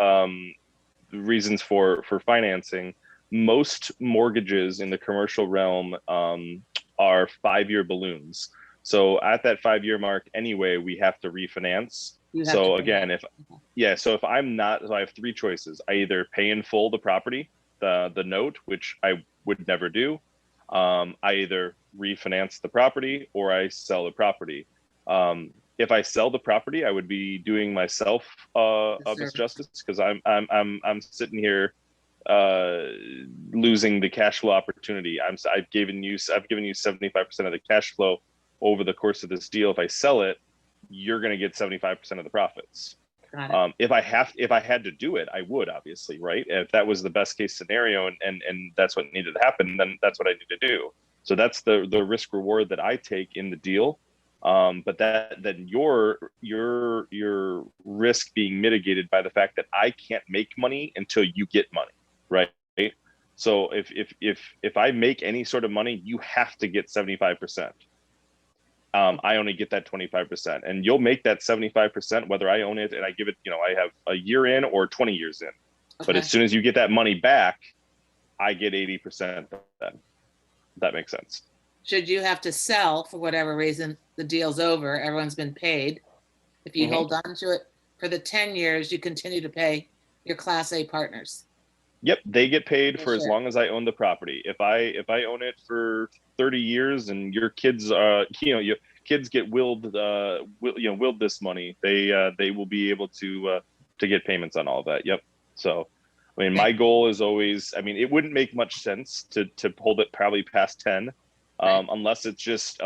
for financing, most mortgages in the commercial realm are 5-year balloons. So at that 5-year mark anyway, we have to refinance. So again, if I'm not, so I have 3 choices. I either pay in full the property, the note, which I would never do. I either refinance the property or I sell the property. If I sell the property, I would be doing myself a misjustice because I'm sitting here losing the cash flow opportunity. I've given you 75% of the cash flow over the course of this deal. If I sell it, you're going to get 75% of the profits. If I had to do it, I would, obviously, right? If that was the best case scenario and that's what needed to happen, then that's what I need to do. So that's the risk reward that I take in the deal. But then your risk being mitigated by the fact that I can't make money until you get money, right? So if I make any sort of money, you have to get 75%. I only get that 25%, and you'll make that 75% whether I own it and I give it, I have a year in or 20 years in. Okay. But as soon as you get that money back, I get 80% then. That makes sense. Should you have to sell for whatever reason, the deal's over, everyone's been paid. If you hold on to it for the 10 years, you continue to pay your Class A partners. Yep, they get paid for as long as I own the property. If I own it for 30 years and your kids your kids get willed this money, they will be able to get payments on all of that. Yep. So I mean, my goal is always, I mean, it wouldn't make much sense to hold it probably past 10 unless it's just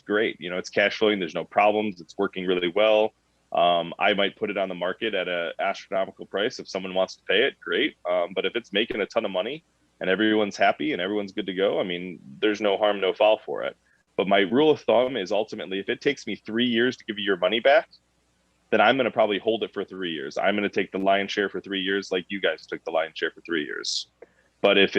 great. It's cash flowing, there's no problems, it's working really well. I might put it on the market at an astronomical price. If someone wants to pay it, great. But if it's making a ton of money and everyone's happy and everyone's good to go, I mean, there's no harm, no foul for it. But my rule of thumb is ultimately, if it takes me 3 years to give you your money back, then I'm going to probably hold it for 3 years. I'm going to take the lion's share for 3 years, like you guys took the lion's share for 3 years. But if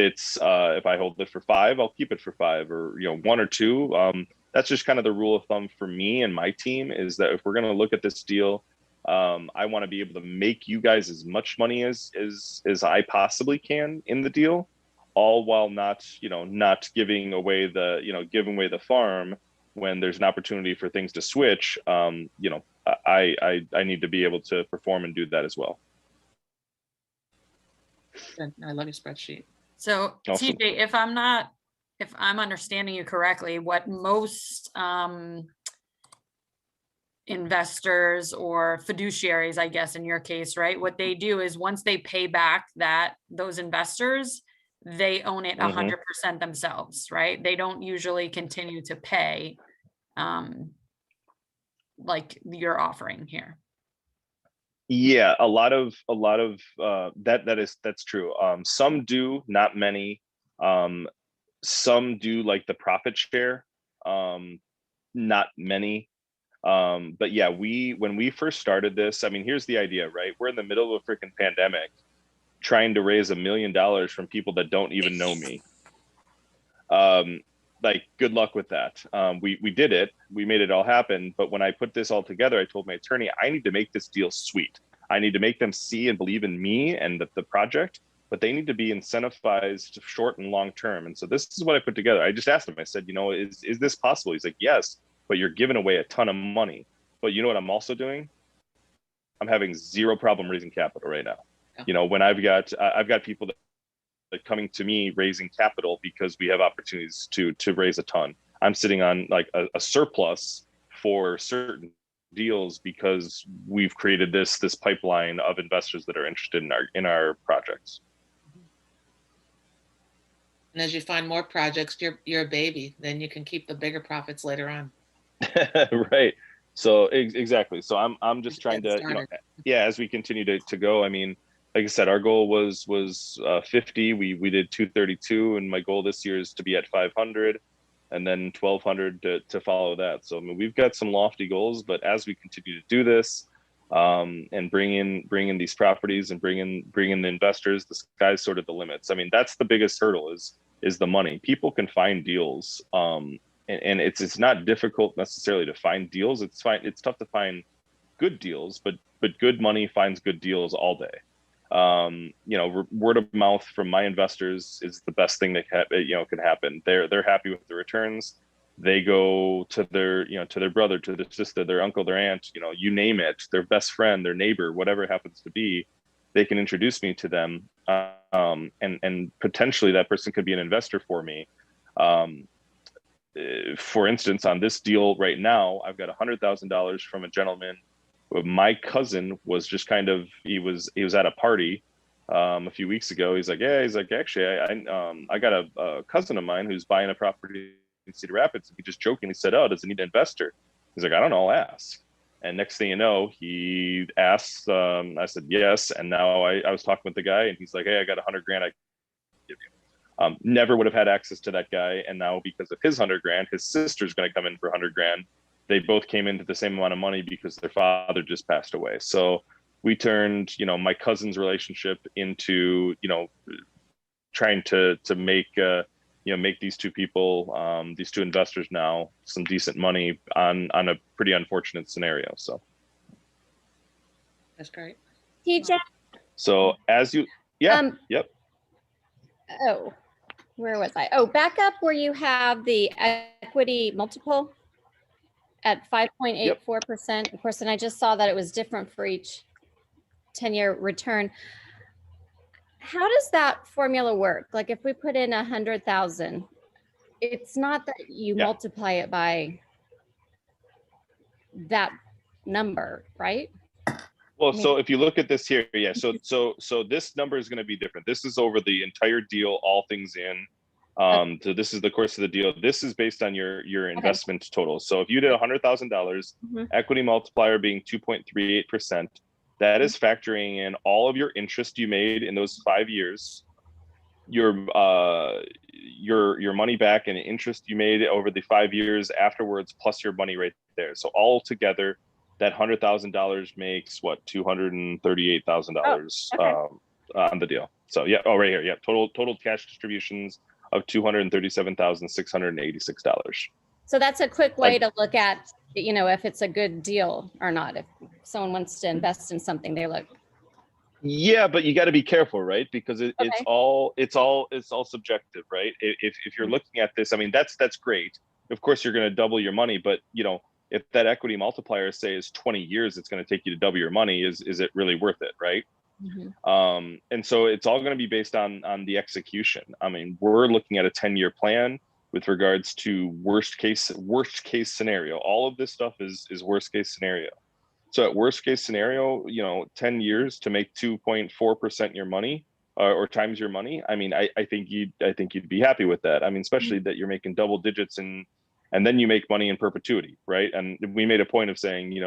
I hold it for 5, I'll keep it for 5, or 1 or 2. that's just kind of the rule of thumb for me and my team, is that if we're going to look at this deal, I want to be able to make you guys as much money as I possibly can in the deal, all while not, not giving away the farm when there's an opportunity for things to switch. I need to be able to perform and do that as well. I love your spreadsheet. So Awesome. TJ, if I'm understanding you correctly, what most investors or fiduciaries, I guess in your case, right, what they do is once they pay back those investors, they own it 100% themselves, right? They don't usually continue to pay like you're offering here. Yeah, a lot of that's true. Some do, not many. Some do like the profit share, not many. But yeah, when we first started this, I mean, here's the idea, right? We're in the middle of a freaking pandemic, trying to raise $1 million from people that don't even know me. Like, good luck with that. We did it. We made it all happen. But when I put this all together, I told my attorney, I need to make this deal sweet. I need to make them see and believe in me and the project, but they need to be incentivized short and long term. And so this is what I put together. I just asked him, I said, is this possible? He's like, yes, but you're giving away a ton of money. But you know what I'm also doing? I'm having zero problem raising capital right now. Yeah. When I've got people that coming to me raising capital because we have opportunities to raise a ton. I'm sitting on like a surplus for certain deals because we've created this pipeline of investors that are interested in our projects. And as you find more projects, you're a baby, then you can keep the bigger profits later on. Right. So exactly. So I'm just trying to, as we continue to go, I mean, like I said, our goal was 50. We did 232, and my goal this year is to be at 500, and then 1,200 to follow that. So I mean, we've got some lofty goals, but as we continue to do this, and bring in these properties and bring in the investors, the sky's sort of the limits. I mean, that's the biggest hurdle is the money. People can find deals, and it's not difficult necessarily to find deals. It's tough to find good deals, but good money finds good deals all day. Word of mouth from my investors is the best thing that can happen. They're happy with the returns. They go to their brother, to their sister, their uncle, their aunt, you name it, their best friend, their neighbor, whatever it happens to be. They can introduce me to them, and potentially that person could be an investor for me. For instance, on this deal right now, I've got $100,000 from a gentleman. My cousin was just he was at a party a few weeks ago. He's like, actually, I got a cousin of mine who's buying a property in Cedar Rapids. He just jokingly said, "Oh, does it need an investor?" He's like, "I don't know, I'll ask." And next thing you know, he asked. I said yes, and now I was talking with the guy, and he's like, "Hey, I got $100,000 I can give you." Never would have had access to that guy, and now because of his $100,000, his sister's going to come in for $100,000. They both came into the same amount of money because their father just passed away. So we turned, my cousin's relationship into, trying to make, make these two people, these two investors now some decent money on a pretty unfortunate scenario. So that's great. TJ. So as you, yep. Oh, where was I? Oh, back up where you have the equity multiple at 5.84%. Of course, and I just saw that it was different for each 10-year return. How does that formula work? Like if we put in 100,000, it's not that you multiply it by that number, right? Well, so if you look at this here, so this number is going to be different. This is over the entire deal, all things in. So this is the course of the deal. This is based on your investment total. So if you did $100,000, equity multiplier being 2.38%, that is factoring in all of your interest you made in those 5 years, your money back and interest you made over the 5 years afterwards, plus your money right there. So all together, that $100,000 makes what, $238,000 on the deal. So right here, total cash distributions of $237,686. So that's a quick way to look at, if it's a good deal or not. If someone wants to invest in something, they look. Yeah, but you got to be careful, right? Because it's Okay. all subjective, right? If you're looking at this, I mean, that's great. Of course, you're going to double your money, but if that equity multiplier say is 20 years, it's going to take you to double your money. Is it really worth it, right? Mhm. And so it's all going to be based on the execution. I mean, we're looking at a 10-year plan with regards to worst case scenario. All of this stuff is worst case scenario. So at worst case scenario, 10 years to make 2.4% your money or times your money. I mean, I think you'd be happy with that. I mean, especially that you're making double digits and then you make money in perpetuity, right? And we made a point of saying,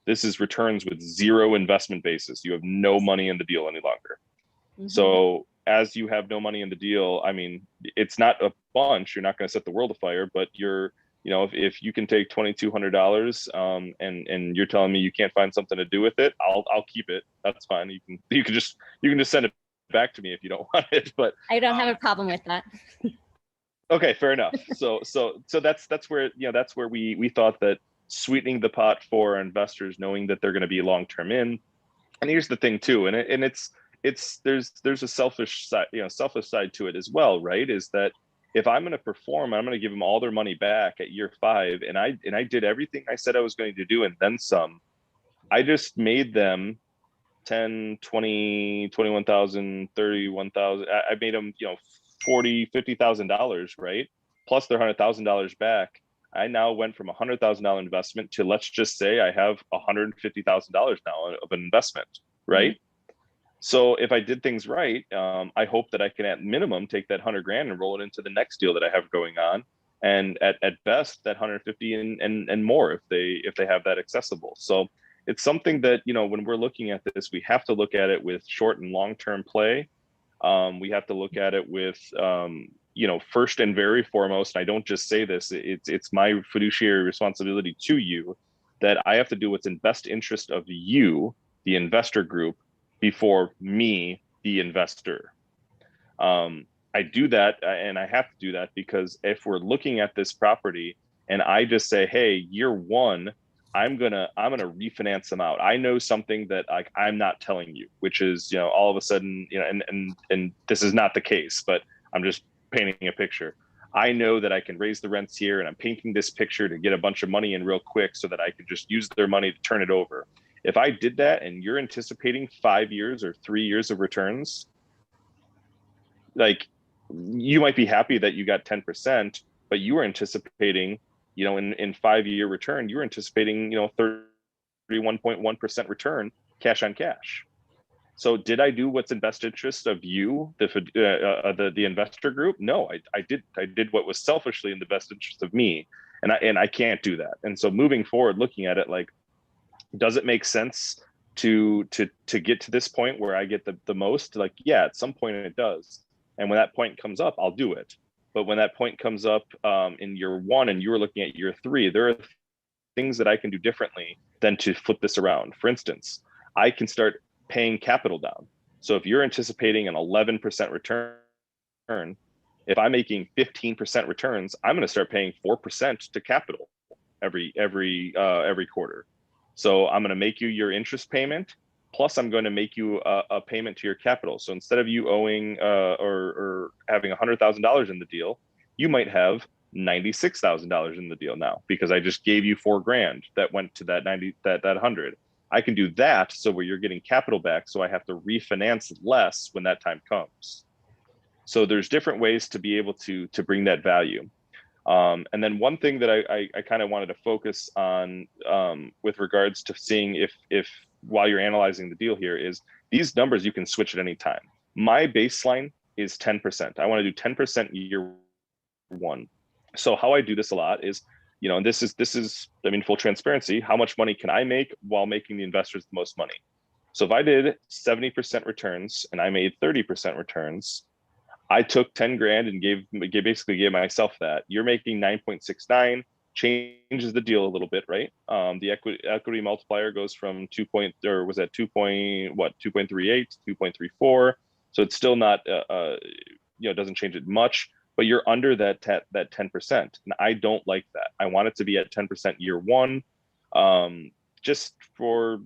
this is returns with zero investment basis. You have no money in the deal any longer. Mhm. So as you have no money in the deal, I mean, it's not a bunch. You're not going to set the world afire, but if you can take $2,200 and you're telling me you can't find something to do with it, I'll keep it. That's fine. You can just send it back to me if you don't want it. But I don't have a problem with that. Okay, fair enough. So that's where that's where we thought that sweetening the pot for our investors, knowing that they're going to be long term in. And here's the thing too, and there's a selfish side to it as well, right? Is that if I'm going to perform, I'm going to give them all their money back at year 5, and I did everything I said I was going to do and then some. I just made them 10, 20, 21,000, 31,000. I made them, $40,000, $50,000, right? Plus their $100,000 back. I now went from $100,000 investment to, let's just say I have $150,000 now of an investment, right? Mm-hmm. So if I did things right, I hope that I can at minimum take that 100 grand and roll it into the next deal that I have going on. And at best that 150 and more if they have that accessible. So it's something that, when we're looking at this, we have to look at it with short and long-term play. We have to look at it with, first and very foremost, I don't just say this, it's my fiduciary responsibility to you that I have to do what's in best interest of you, the investor group, before me, the investor. I do that, and I have to do that because if we're looking at this property and I just say, hey, year 1, I'm gonna refinance them out. I know something that I'm not telling you, which is, all of a sudden, and this is not the case, but I'm just painting a picture. I know that I can raise the rents here, and I'm painting this picture to get a bunch of money in real quick so that I can just use their money to turn it over. If I did that and you're anticipating 5 years or 3 years of returns, like, you might be happy that you got 10%, but you were anticipating, in 5-year return, you were anticipating, 31.1% return cash on cash. So did I do what's in best interest of you, the investor group? No, I did what was selfishly in the best interest of me, and I can't do that. And so moving forward, looking at it, like, does it make sense to get to this point where I get the most? Like, yeah, at some point it does. And when that point comes up, I'll do it. But when that point comes up in year 1 and you were looking at year 3, there are things that I can do differently than to flip this around. For instance, I can start paying capital down. So if you're anticipating an 11% return, if I'm making 15% returns, I'm going to start paying 4% to capital every quarter. So I'm going to make you your interest payment, plus I'm going to make you a payment to your capital. So instead of you owing or having $100,000 in the deal, you might have $96,000 in the deal now, because I just gave you $4,000 that went to that 100. I can do that so where you're getting capital back, so I have to refinance less when that time comes. So there's different ways to be able to bring that value. And then one thing that I kind of wanted to focus on with regards to seeing if while you're analyzing the deal here is these numbers you can switch at any time. My baseline is 10%. I want to do 10% year 1. So how I do this a lot is, and this is, I mean, full transparency, how much money can I make while making the investors the most money? So if I did 70% returns and I made 30% returns, I took 10 grand and basically gave myself that. You're making 9.69, changes the deal a little bit, right? The equity multiplier goes from 2.38 to 2.34. So it's still not, it doesn't change it much. but you're under that 10%. And I don't like that. I want it to be at 10% year one. Just for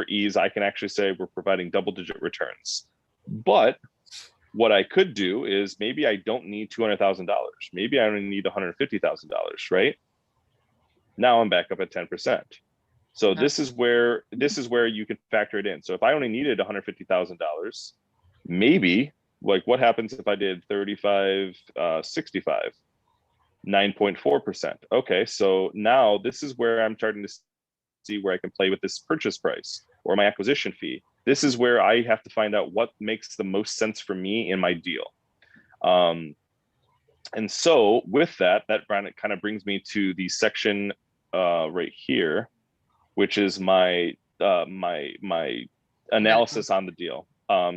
ease, I can actually say we're providing double-digit returns. But what I could do is maybe I don't need $200,000. Maybe I only need $150,000, right? Now I'm back up at 10%. So this is where you can factor it in. So if I only needed $150,000, maybe, like, what happens if I did 35, 65, 9.4%? Okay, so now this is where I'm starting to see where I can play with this purchase price or my acquisition fee. This is where I have to find out what makes the most sense for me in my deal. And so with that kind of brings me to the section right here, which is my analysis on the deal.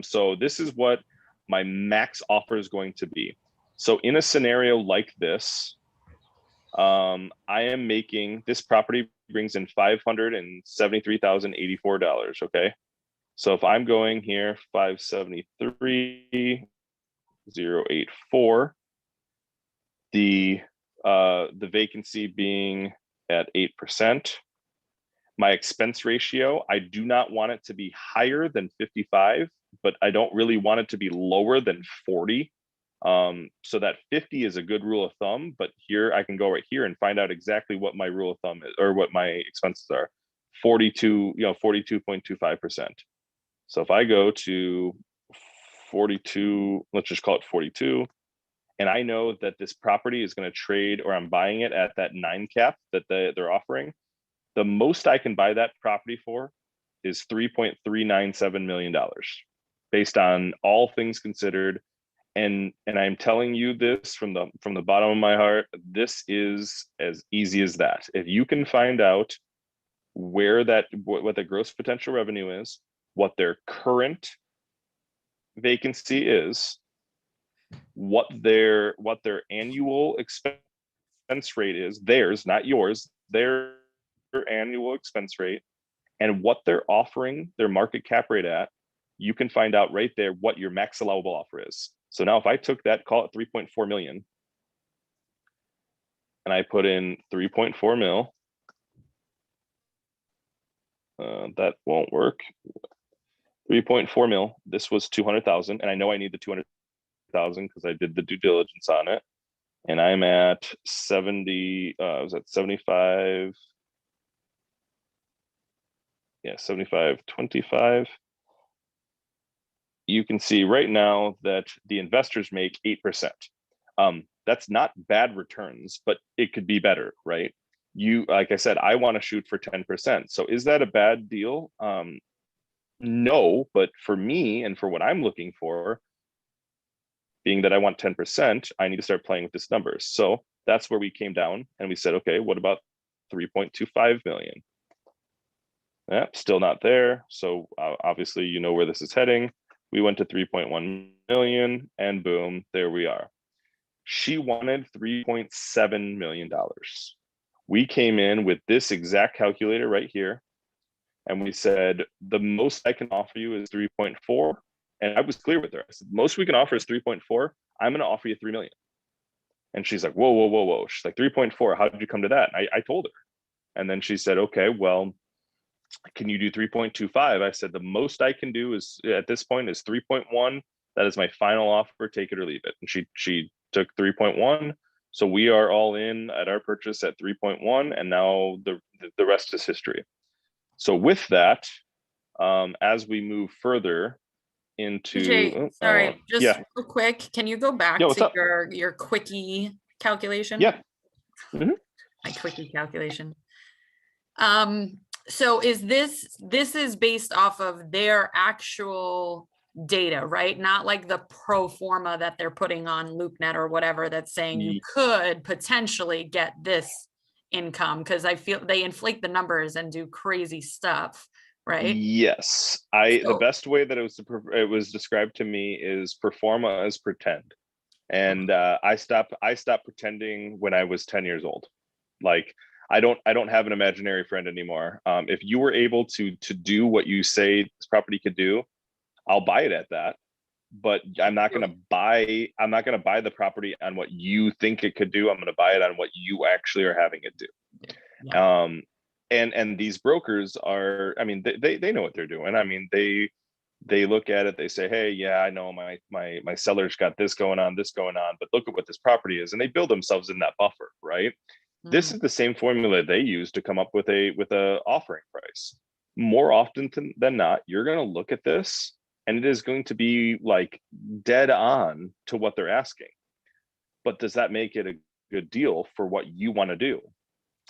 So this is what my max offer is going to be. So in a scenario like this, I am making, this property brings in $573,084. Okay. So if I'm going here, 573,084, the vacancy being at 8%. My expense ratio, I do not want it to be higher than 55, but I don't really want it to be lower than 40. So that 50 is a good rule of thumb, but here I can go right here and find out exactly what my rule of thumb is, or what my expenses are. 42.25%. So if I go to 42, let's just call it 42, and I know that this property is going to trade, or I'm buying it at that 9 cap that they're offering, the most I can buy that property for is $3.397 million, based on all things considered. And I'm telling you this from the bottom of my heart, this is as easy as that. If you can find out where what the gross potential revenue is, what their current vacancy is, what their annual expense rate is, theirs, not yours, their annual expense rate, and what they're offering their market cap rate at, you can find out right there what your max allowable offer is. So now if I took that, call it 3.4 million, and I put in 3.4 mil, that won't work. 3.4 mil, this was 200,000, and I know I need the 200,000 because I did the due diligence on it. And I'm at 70, I was at 75. Yeah, 75.25. You can see right now that the investors make 8%. That's not bad returns, but it could be better, right? Like I said, I want to shoot for 10%. So is that a bad deal? No, but for me and for what I'm looking for, being that I want 10%, I need to start playing with this numbers. So that's where we came down and we said, okay, what about 3.25 million? Yeah, still not there. So obviously, you know where this is heading. We went to 3.1 million and boom, there we are. She wanted $3.7 million. We came in with this exact calculator right here. And we said, the most I can offer you is 3.4. And I was clear with her. I said, most we can offer is 3.4. I'm going to offer you 3 million. And she's like, whoa, whoa, whoa, whoa. She's like, 3.4. How did you come to that? I told her. And then she said, okay, well, can you do 3.25? I said, the most I can do is at this point is 3.1. That is my final offer. Take it or leave it. And she took 3.1. So we are all in at our purchase at 3.1. And now the rest is history. So with that, as we move further into, TJ, sorry, just yeah, real quick, can you go back to your quickie calculation? Yeah. Mm-hmm. My quickie calculation. So is this is based off of their actual data, right? Not like the pro forma that they're putting on LoopNet or whatever that's saying you could potentially get this income, because I feel they inflate the numbers and do crazy stuff, right? Yes, the best way that it was described to me is performa as pretend, and I stopped pretending when I was 10 years old. Like I don't have an imaginary friend anymore. If you were able to do what you say this property could do, I'll buy it at that. but I'm not going to buy the property on what you think it could do. I'm going to buy it on what you actually are having it do. Yeah. And these brokers are, I mean, they know what they're doing. I mean, they look at it, they say, hey, yeah, I know my seller's got this going on, but look at what this property is. And they build themselves in that buffer, right? This is the same formula they use to come up with a offering price. More often than not, you're going to look at this and it is going to be like dead on to what they're asking. But does that make it a good deal for what you want to do?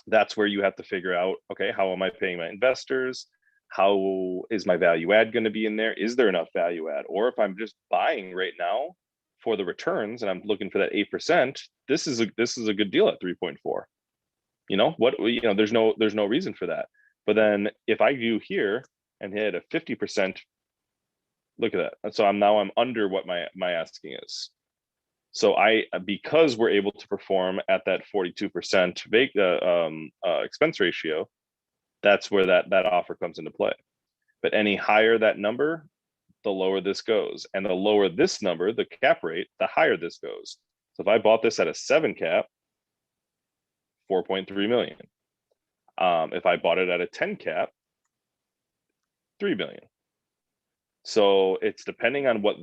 That's where you have to figure out, okay, how am I paying my investors? How is my value add going to be in there? Is there enough value add? Or if I'm just buying right now for the returns and I'm looking for that 8%, this is a good deal at 3.4. You know what? You know, there's no reason for that. But then if I do here and hit a 50%, look at that. So I'm under what my asking is. So because we're able to perform at that 42% expense ratio, that's where that offer comes into play. But any higher that number, the lower this goes. And the lower this number, the cap rate, the higher this goes. So if I bought this at a 7 cap, 4.3 million. If I bought it at a 10 cap, 3 million. So it's depending on what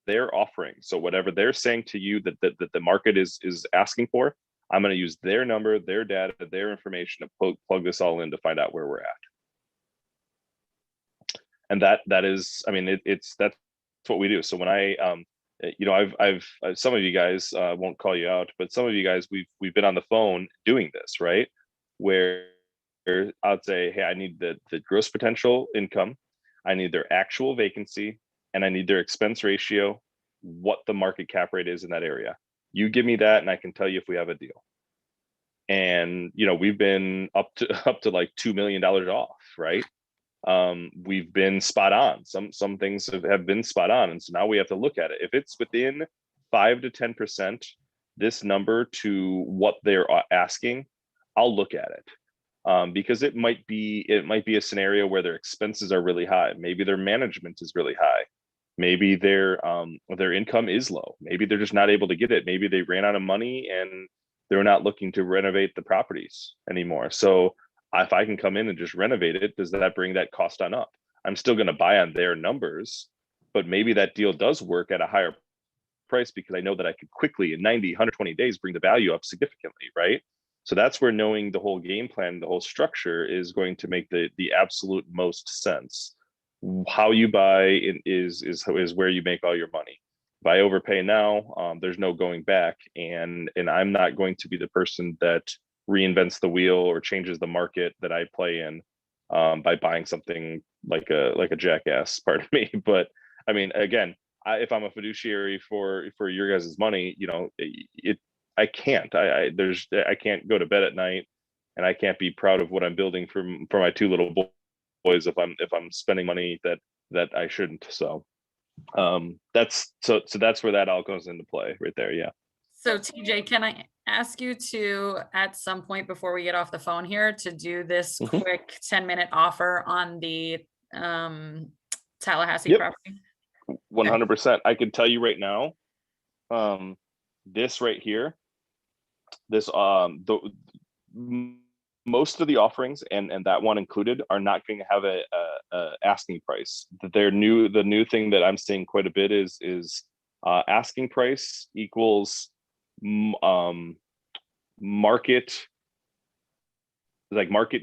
they're offering. So whatever they're saying to you that the market is asking for, I'm going to use their number, their data, their information to plug this all in to find out where we're at. And that is, I mean, that's what we do. So when I've some of you guys won't call you out, but some of you guys we've been on the phone doing this, right? Where I'd say, hey, I need the gross potential income, I need their actual vacancy, and I need their expense ratio, what the market cap rate is in that area. You give me that and I can tell you if we have a deal. And, you know, we've been up to like $2 million off, right? We've been spot on. Some things have been spot on. And so now we have to look at it. If it's within 5 to 10%, this number to what they're asking, I'll look at it. Because it might be a scenario where their expenses are really high. Maybe their management is really high. Maybe their income is low. Maybe they're just not able to get it. Maybe they ran out of money and they're not looking to renovate the properties anymore. So if I can come in and just renovate it, does that bring that cost on up? I'm still going to buy on their numbers, but maybe that deal does work at a higher price because I know that I could quickly in 90, 120 days bring the value up significantly, right? So that's where knowing the whole game plan, the whole structure is going to make the absolute most sense. How you buy is where you make all your money. If I overpay now, there's no going back, and I'm not going to be the person that reinvents the wheel or changes the market that I play in by buying something like a jackass. Pardon me, but I mean, again, if I'm a fiduciary for your guys' money, you know, I can't. I can't go to bed at night, and I can't be proud of what I'm building for my two little boys if I'm spending money that I shouldn't. So that's where that all goes into play right there. Yeah. So TJ, can I ask you to, at some point before we get off the phone here, to do this quick 10-minute offer on the Tallahassee property? 100%. I can tell you right now, this right here, this most of the offerings and that one included are not going to have a asking price. The new thing that I'm seeing quite a bit is asking price equals market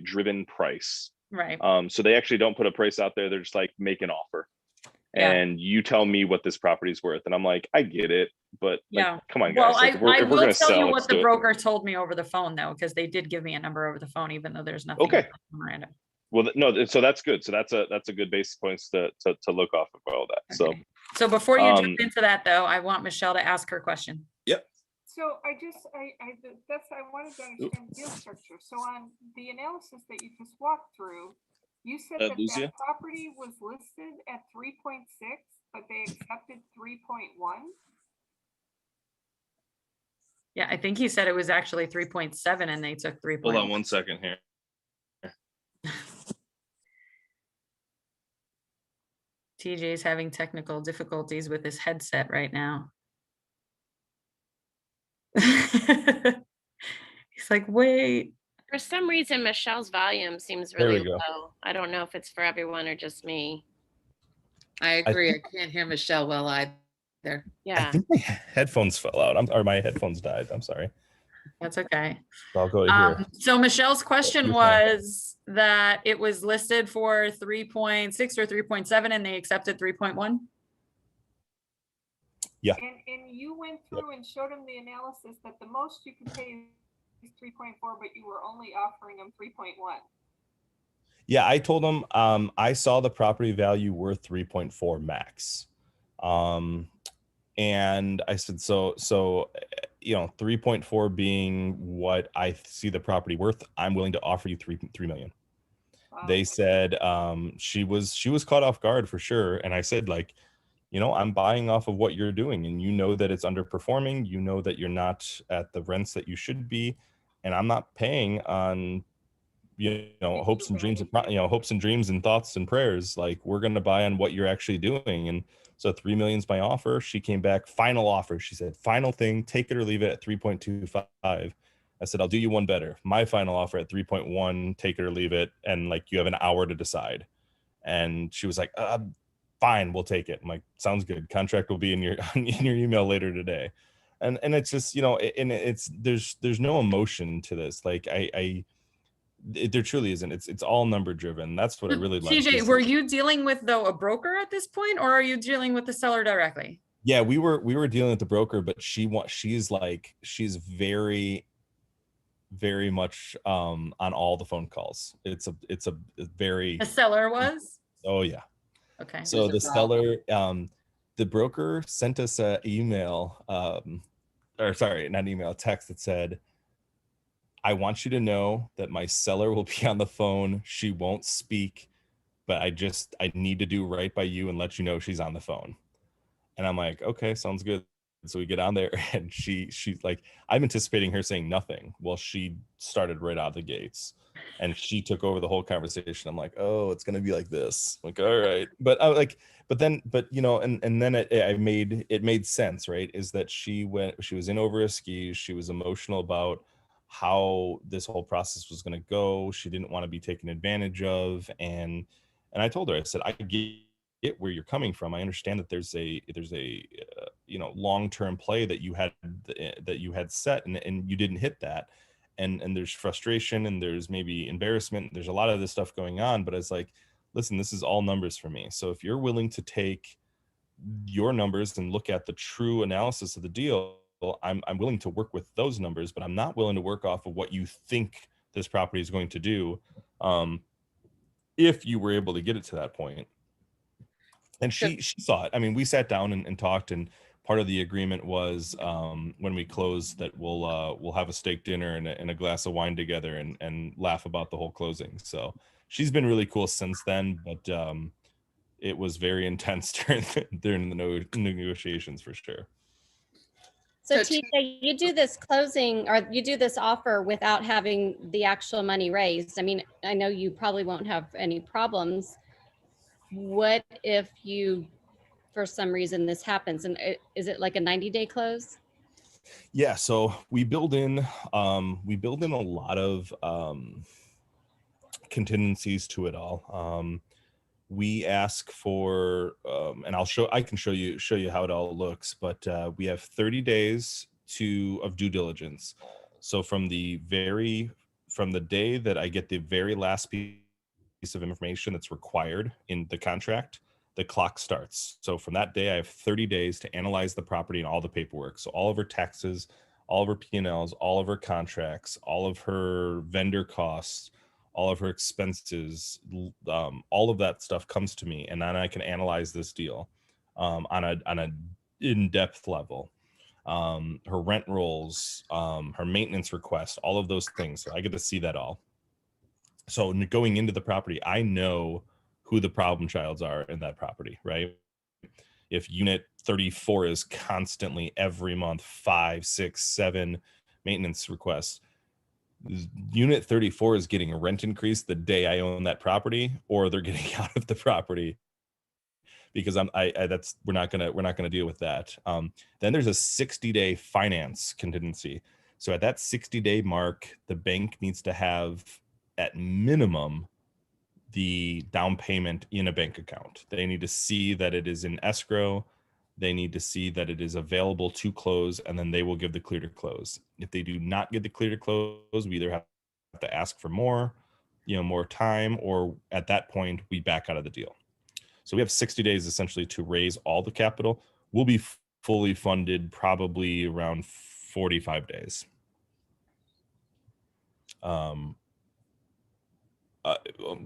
driven price. Right. So they actually don't put a price out there. They're just like, make an offer. Yeah. And you tell me what this property's worth. And I'm like, I get it, but like, come on, guys. Well, like, I will gonna tell sell, you what the broker told me over the phone, though, because they did give me a number over the phone, even though there's nothing. Okay. Random. Well, no, so that's good. So that's a good basis points to look off of all that. Okay. So before you jump into that, though, I want Michelle to ask her question. Yep. So I wanted to understand the deal structure. So on the analysis that you just walked through, you said that property was listed at 3.6, but they accepted 3.1. Yeah, I think he said it was actually 3.7 and they took 3. Hold on 1 second here. TJ's having technical difficulties with his headset right now. He's like, wait. For some reason, Michelle's volume seems There we really go. low. I don't know if it's for everyone or just me. I agree. I can't hear Michelle well either. I Yeah. think my headphones fell out. Or my headphones died. I'm sorry. That's okay. I'll go here. So Michelle's question You're fine. was that it was listed for 3.6 or 3.7 and they accepted 3.1. Yeah. And you went through and showed them the analysis that the most you could pay is 3.4, but you were only offering them 3.1. Yeah, I told them I saw the property value worth 3.4 max. And I said, so 3.4 being what I see the property worth, I'm willing to offer you 3 million. Wow. They said she was caught off guard for sure. And I said, like, I'm buying off of what you're doing, and you know that it's underperforming, you know that you're not at the rents that you should be, and I'm not paying on hopes and dreams and thoughts and prayers. Like, we're going to buy on what you're actually doing. And so 3 million's my offer. She came back, final offer. She said, final thing, take it or leave it at 3.25. I said, I'll do you one better. My final offer at 3.1, take it or leave it. And like, you have an hour to decide. And she was like, fine, we'll take it. I'm like, sounds good. Contract will be in your email later today. And it's just, and it's, there's no emotion to this. Like there truly isn't. It's all number driven. That's what I really like. TJ, were you dealing with though a broker at this point, or are you dealing with the seller directly? Yeah, we were dealing with the broker, but she's very, very much on all the phone calls. It's a very. The seller was? Oh yeah. Okay. So the seller, the broker sent us a email, or sorry, not an email, a text that said, I want you to know that my seller will be on the phone. She won't speak, but I need to do right by you and let you know she's on the phone. And I'm like, okay, sounds good. So we get on there, and she's like, I'm anticipating her saying nothing. Well, she started right out of the gates, and she took over the whole conversation. I'm like, oh, it's gonna be like this. I'm like, all right, but I like, but then it made sense, right? Is that she was in over her skis. She was emotional about how this whole process was going to go. She didn't want to be taken advantage of. And I told her, I said, I get where you're coming from. I understand that there's a long-term play that you had set and you didn't hit that. And there's frustration and there's maybe embarrassment. There's a lot of this stuff going on, but it's like, listen, this is all numbers for me. So if you're willing to take your numbers and look at the true analysis of the deal, I'm willing to work with those numbers, but I'm not willing to work off of what you think this property is going to do. If you were able to get it to that point. And she saw it. I mean, we sat down and talked, and part of the agreement was when we close that we'll have a steak dinner and a glass of wine together and laugh about the whole closing. So she's been really cool since then, but it was very intense during the negotiations for sure. So TJ, you do this closing or you do this offer without having the actual money raised. I mean, I know you probably won't have any problems. What if for some reason this happens? And is it like a 90-day close? Yeah, so we build in a lot of contingencies to it all. We ask for, and I can show you how it all looks, but we have 30 days of due diligence. So from the day that I get the very last piece of information that's required in the contract, the clock starts. So from that day, I have 30 days to analyze the property and all the paperwork. So all of her taxes, all of her P&Ls, all of her contracts, all of her vendor costs, all of her expenses, all of that stuff comes to me, and then I can analyze this deal on a in-depth level. Her rent rolls, her maintenance requests, all of those things. So I get to see that all. So going into the property, I know who the problem childs are in that property, right? If unit 34 is constantly every month 5, 6, 7 maintenance requests, unit 34 is getting a rent increase the day I own that property, or they're getting out of the property because we're not gonna deal with that. Then there's a 60-day finance contingency. So at that 60-day mark, the bank needs to have at minimum the down payment in a bank account. They need to see that it is in escrow. They need to see that it is available to close, and then they will give the clear to close. If they do not get the clear to close, we either have to ask for more time, or at that point we back out of the deal. So we have 60 days essentially to raise all the capital. We'll be fully funded probably around 45 days.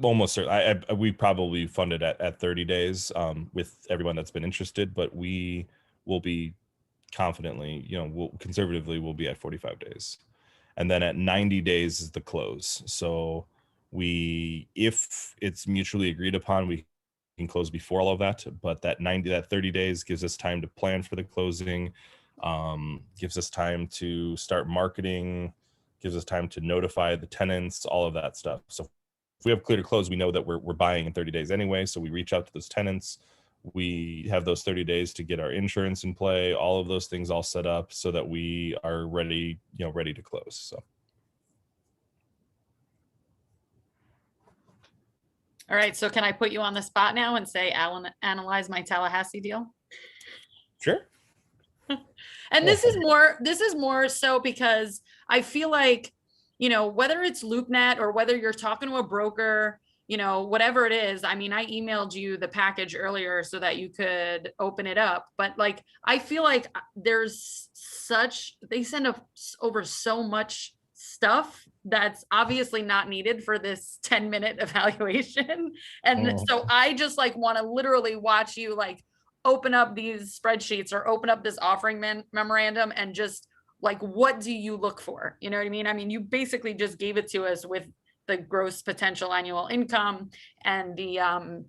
Almost certain. We probably funded at 30 days with everyone that's been interested, but we will be confidently, conservatively, we'll be at 45 days. And then at 90 days is the close. So if it's mutually agreed upon, we can close before all of that, but that 30 days gives us time to plan for the closing, gives us time to start marketing, gives us time to notify the tenants, all of that stuff. So if we have clear to close, we know that we're buying in 30 days anyway. So we reach out to those tenants. We have those 30 days to get our insurance in play, all of those things all set up so that we are ready, ready to close. So. All right. So can I put you on the spot now and say, Alan, analyze my Tallahassee deal? Sure. And this is more so because I feel like, whether it's LoopNet or whether you're talking to a broker, whatever it is. I mean, I emailed you the package earlier so that you could open it up, but like, I feel like they send over so much stuff that's obviously not needed for this 10-minute evaluation. And so I just like want to literally watch you like open up these spreadsheets or open up this offering memorandum and just like, what do you look for? You know what I mean? I mean, you basically just gave it to us with the gross potential annual income and the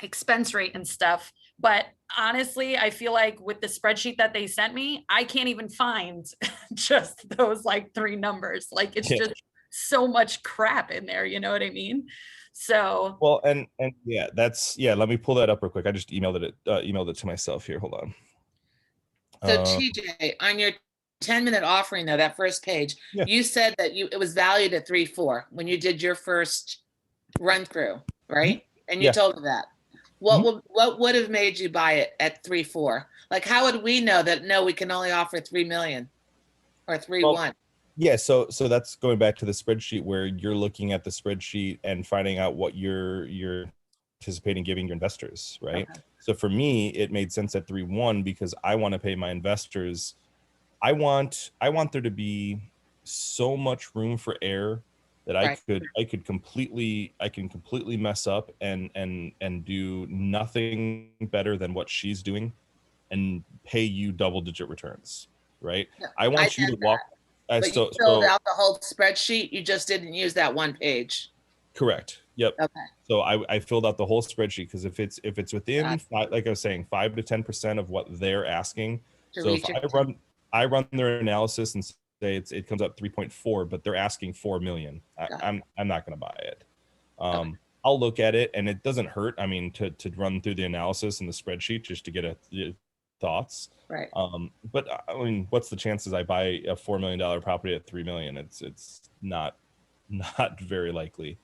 expense rate and stuff. But honestly, I feel like with the spreadsheet that they sent me, I can't even find just those like 3 numbers. Like it's just so much crap in there. You know what I mean? So well, and let me pull that up real quick. I just emailed it to myself here. Hold on. So TJ, on your 10-minute offering though, that first page, you said that it was valued at 3.4 when you did your first run through, right? And you told me that. What would have made you buy it at 3.4? Like, how would we know that no, we can only offer 3 million or 3.1? Yeah, so that's going back to the spreadsheet where you're looking at the spreadsheet and finding out what you're anticipating giving your investors, right? Okay. So for me, it made sense at 3.1 because I want to pay my investors. I want there to be so much room for error that I can completely mess up and do nothing better than what she's doing and pay you double-digit returns, right? Yeah, I want you to walk. But you filled out the whole spreadsheet. You just didn't use that one page. Correct. Yep. Okay. So I filled out the whole spreadsheet because if it's within like I was saying 5 to 10% of what they're asking. So if I run their analysis and say it comes up 3.4, but they're asking 4 million. I'm not going to buy it. I'll look at it and it doesn't hurt. I mean, to run through the analysis in the spreadsheet just to get thoughts. Right. But I mean, what's the chances I buy a $4 million property at 3 million? It's not very likely,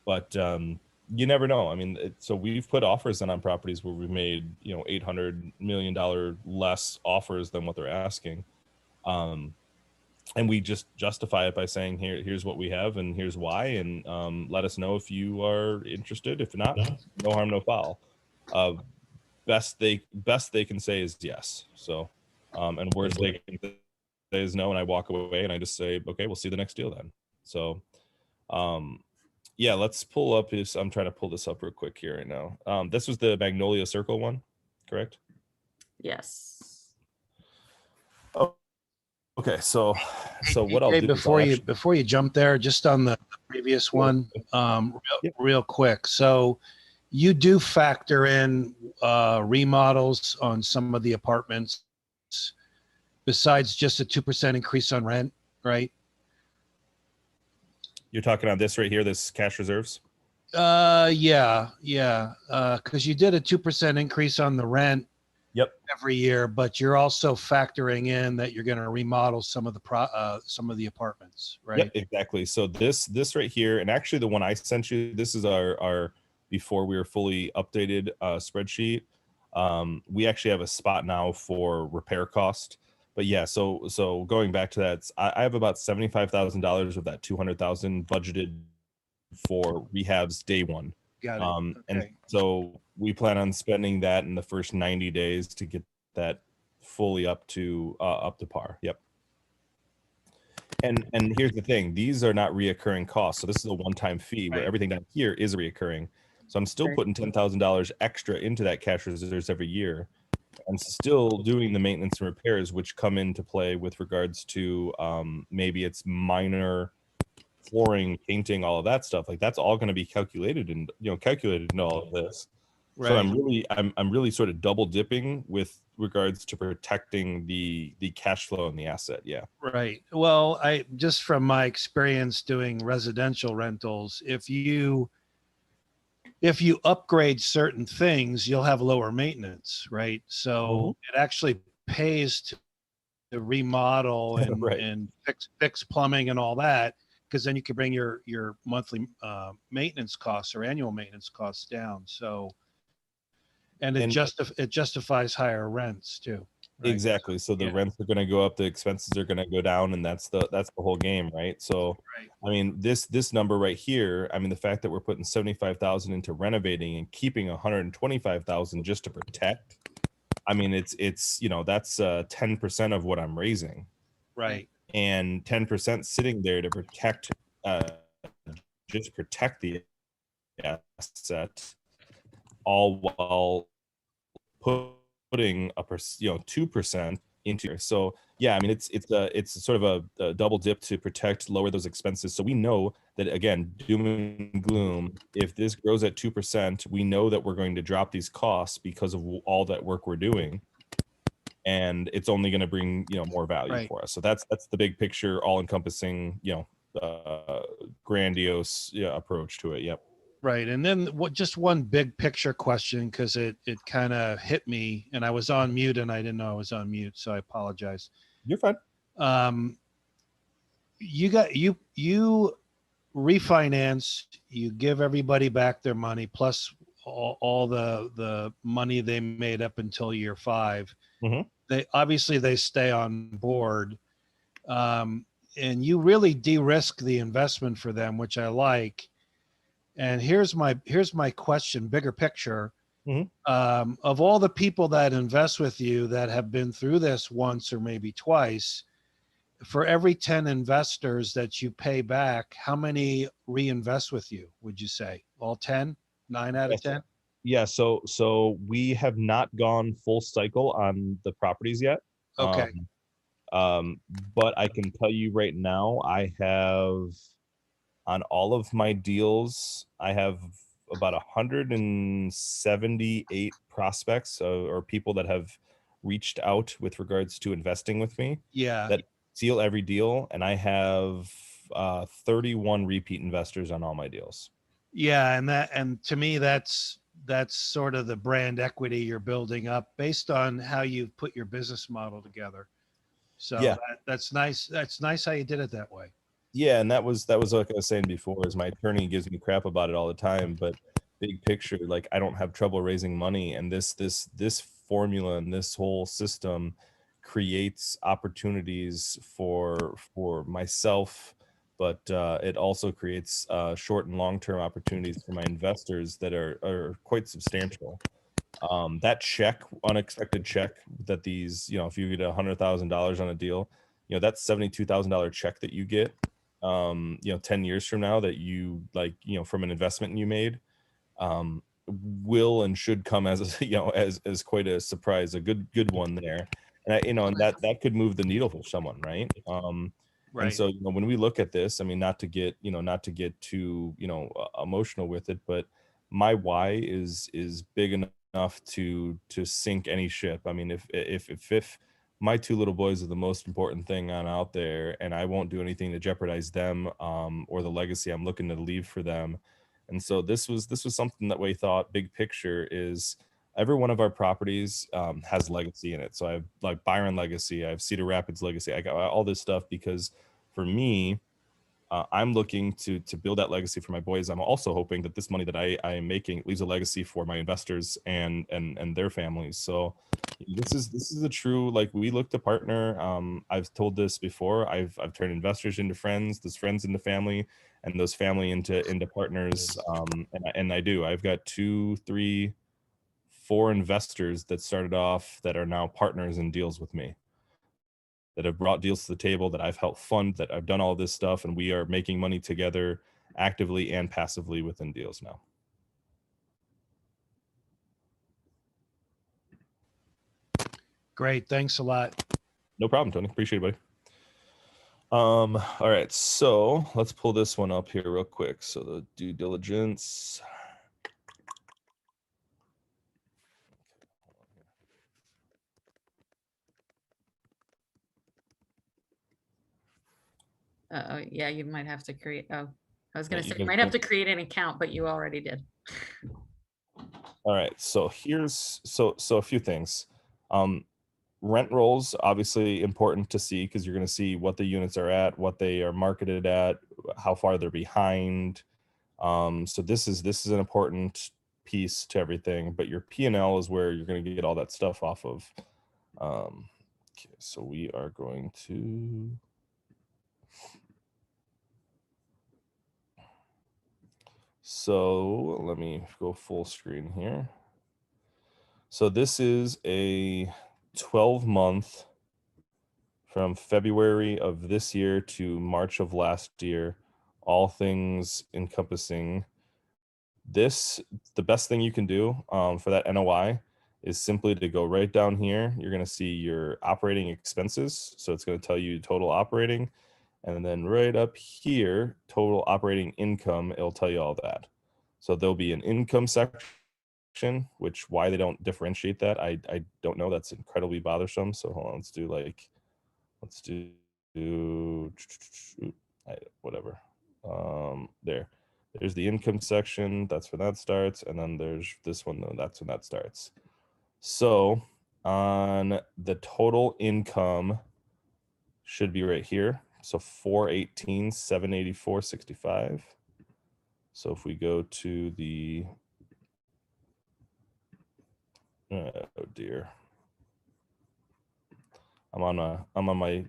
but you never know. I mean, so we've put offers in on properties where we've made, $800 million less offers than what they're asking. And we just justify it by saying, here's what we have and here's why. And let us know if you are interested. If not, no harm, no foul. Best they can say is yes. So, and worst they can say is no. And I walk away and I just say, okay, we'll see the next deal then. So, yeah, let's pull up I'm trying to pull this up real quick here right now. This was the Magnolia Circle one, correct? Yes. Oh, okay. So what I'll do before you jump there, just on the previous one, real quick. So you do factor in remodels on some of the apartments besides just a 2% increase on rent, right? You're talking on this right here, this cash reserves? Yeah. Because you did a 2% increase on the rent Yep. every year, but you're also factoring in that you're going to remodel some of the apartments, right? Yep, exactly. So this right here, and actually the one I sent you, this is our before we were fully updated spreadsheet. We actually have a spot now for repair cost. But yeah, so going back to that, I have about $75,000 of that 200,000 budgeted for rehabs day one. Got it. And Okay. so we plan on spending that in the first 90 days to get that fully up to par. Yep. And here's the thing, these are not reoccurring costs. So this is a one-time fee where Right. everything down here is reoccurring. So I'm still Okay. putting $10,000 extra into that cash reserves every year. I'm still doing the maintenance and repairs, which come into play with regards to maybe it's minor flooring, painting, all of that stuff. Like that's all going to be calculated and calculated in all of this. Right. So I'm really sort of double dipping with regards to protecting the cash flow and the asset. Yeah. Right. Well, I just from my experience doing residential rentals, if you upgrade certain things, you'll have lower maintenance, right? So it actually pays to remodel and Right. and fix plumbing and all that, because then you can bring your monthly maintenance costs or annual maintenance costs down. So, and it justifies higher rents too. Right? Exactly. So the rents are going to go up, the expenses are going to go down, and that's the whole game, right? So, Right. I mean, this number right here, I mean, the fact that we're putting 75,000 into renovating and keeping 125,000 just to protect, I mean, it's that's 10% of what I'm raising, Right. and 10% sitting there to protect, just protect the asset, all while putting 2% into. So yeah, I mean, it's sort of a double dip to protect, lower those expenses. So we know that, again, doom and gloom, if this grows at 2%, we know that we're going to drop these costs because of all that work we're doing, and it's only going to bring more value Right. for us. So that's the big picture, all encompassing, grandiose approach to it. Yep. Right. And then just one big picture question, because it kind of hit me and I was on mute and I didn't know I was on mute. So I apologize. You're fine. You refinance, you give everybody back their money plus all the money they made up until year 5. Mm-hmm. They stay on board. And you really de-risk the investment for them, which I like. And here's my question, bigger picture. Mm-hmm. Of all the people that invest with you that have been through this once or maybe twice, for every 10 investors that you pay back, how many reinvest with you, would you say? All 10? 9 out of 10? Yeah, so we have not gone full cycle on the properties yet. Okay. But I can tell you right now, I have, on all of my deals, I have about 178 prospects or people that have reached out with regards to investing with me. Yeah. That seal every deal, and I have 31 repeat investors on all my deals. Yeah, and to me that's sort of the brand equity you're building up based on how you've put your business model together. So yeah, that's nice. That's nice how you did it that way. Yeah, and that was like I was saying before, is my attorney gives me crap about it all the time, but big picture, like, I don't have trouble raising money, and this formula and this whole system creates opportunities for myself, but it also creates short and long-term opportunities for my investors that are quite substantial. That unexpected check that these, if you get $100,000 on a deal, that's $72,000 check that you get 10 years from now, that you from an investment you made, will and should come as as quite a surprise, a good one there. And and that could move the needle for someone, right? Right. And so, when we look at this, I mean, not to get too, emotional with it, but my why is big enough to sink any ship. I mean, if my 2 little boys are the most important thing on out there, and I won't do anything to jeopardize them, or the legacy I'm looking to leave for them. And so this was something that we thought big picture is every one of our properties has legacy in it. So I have like Byron legacy, I have Cedar Rapids legacy, I got all this stuff because for me, I'm looking to build that legacy for my boys. I'm also hoping that this money that I am making leaves a legacy for my investors and their families. So this is a true, like, we look to partner. I've told this before. I've turned investors into friends, those friends into family, and those family into partners. And I do. I've got 2, 3, 4 investors that started off that are now partners in deals with me, that have brought deals to the table, that I've helped fund, that I've done all this stuff, and we are making money together actively and passively within deals now. Great. Thanks a lot. No problem, Tony. Appreciate it, buddy. All right, so let's pull this one up here real quick. So the due diligence. Yeah, you might have to create, I was gonna Yeah, say, you you guys might have to can- create an account, but you already did. All right, so here's so a few things. Rent rolls, obviously important to see because you're going to see what the units are at, what they are marketed at, how far they're behind. So this is an important piece to everything, but your P&L is where you're going to get all that stuff off of. Okay, so we are going to so let me go full screen here. So this is a 12-month from February of this year to March of last year, all things encompassing this. The best thing you can do for that NOI is simply to go right down here. You're going to see your operating expenses. So it's going to tell you total operating. And then right up here, total operating income, it'll tell you all that. So there'll be an income section, which why they don't differentiate that, I don't know. That's incredibly bothersome. So hold on, let's do whatever. There's the income section. That's when that starts. And then there's this one, though. That's when that starts. So on the total income should be right here. So 418, 784, 65. So if we go to the, oh dear. I'm on my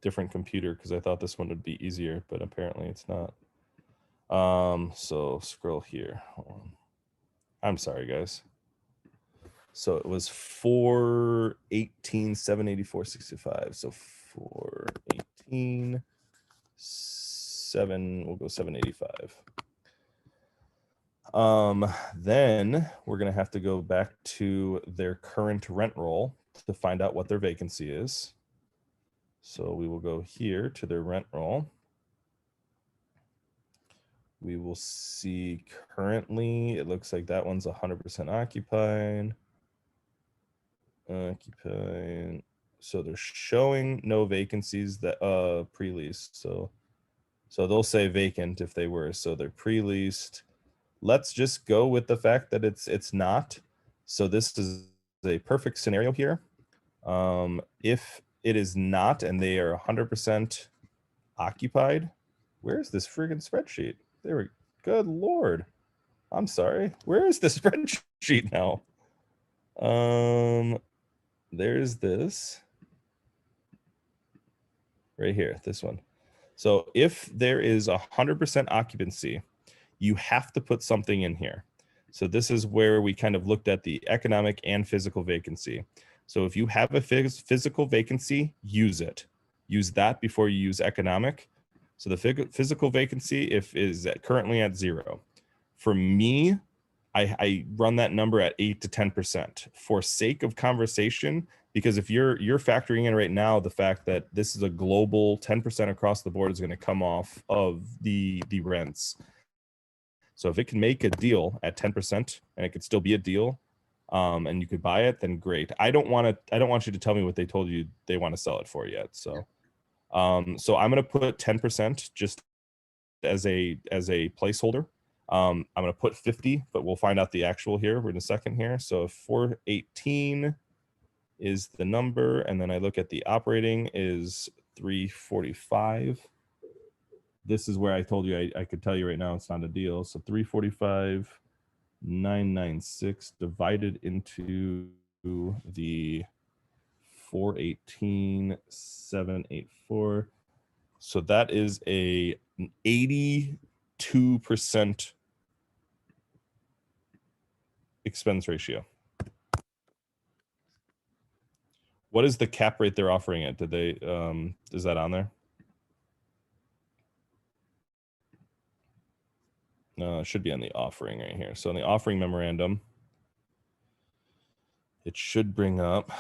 different computer because I thought this one would be easier, but apparently it's not. So scroll here. Hold on. I'm sorry, guys. So it was 418, 784, 65. So 418, we'll go 785. Then we're gonna have to go back to their current rent roll to find out what their vacancy is. So we will go here to their rent roll. We will see currently, it looks like that one's 100% occupied. So they're showing no vacancies that pre-leased. So they'll say vacant if they were. So they're pre-leased. Let's just go with the fact that it's not. So this is a perfect scenario here. If it is not and they are 100% occupied, where's this friggin' spreadsheet? There we go. Good Lord. I'm sorry. Where is the spreadsheet now? There's this right here, this one. So if there is 100% occupancy, you have to put something in here. So this is where we kind of looked at the economic and physical vacancy. So if you have a physical vacancy, use it. Use that before you use economic. So the physical vacancy is currently at 0. For me, I run that number at 8 to 10% for sake of conversation, because if you're factoring in right now the fact that this is a global 10% across the board is going to come off of the rents. So if it can make a deal at 10% and it could still be a deal, and you could buy it, then great. I don't want you to tell me what they told you they want to sell it for yet. So so I'm going to put 10% just as a placeholder. I'm going to put 50, but we'll find out the actual here in a second here. So 418 is the number. And then I look at the operating is 345. This is where I told you I could tell you right now it's not a deal. So 345, 996 divided into the 418, 784. So that is an 82% expense ratio. What is the cap rate they're offering it? Did they, is that on there? No, it should be on the offering right here. So in the offering memorandum, it should bring up,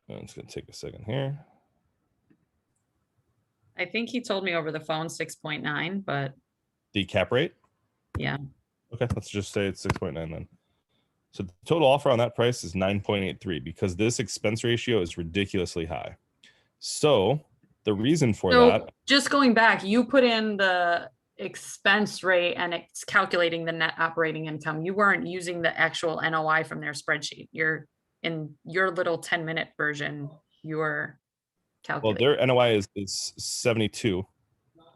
it's going to take a second here. I think he told me over the phone 6.9, but The cap rate? yeah. Okay, let's just say it's 6.9 then. So the total offer on that price is 9.83 because this expense ratio is ridiculously high. So the reason for that. Just going back, you put in the expense rate and it's calculating the net operating income. You weren't using the actual NOI from their spreadsheet. You're in your little 10-minute version, you're calculating. Well, their NOI is 72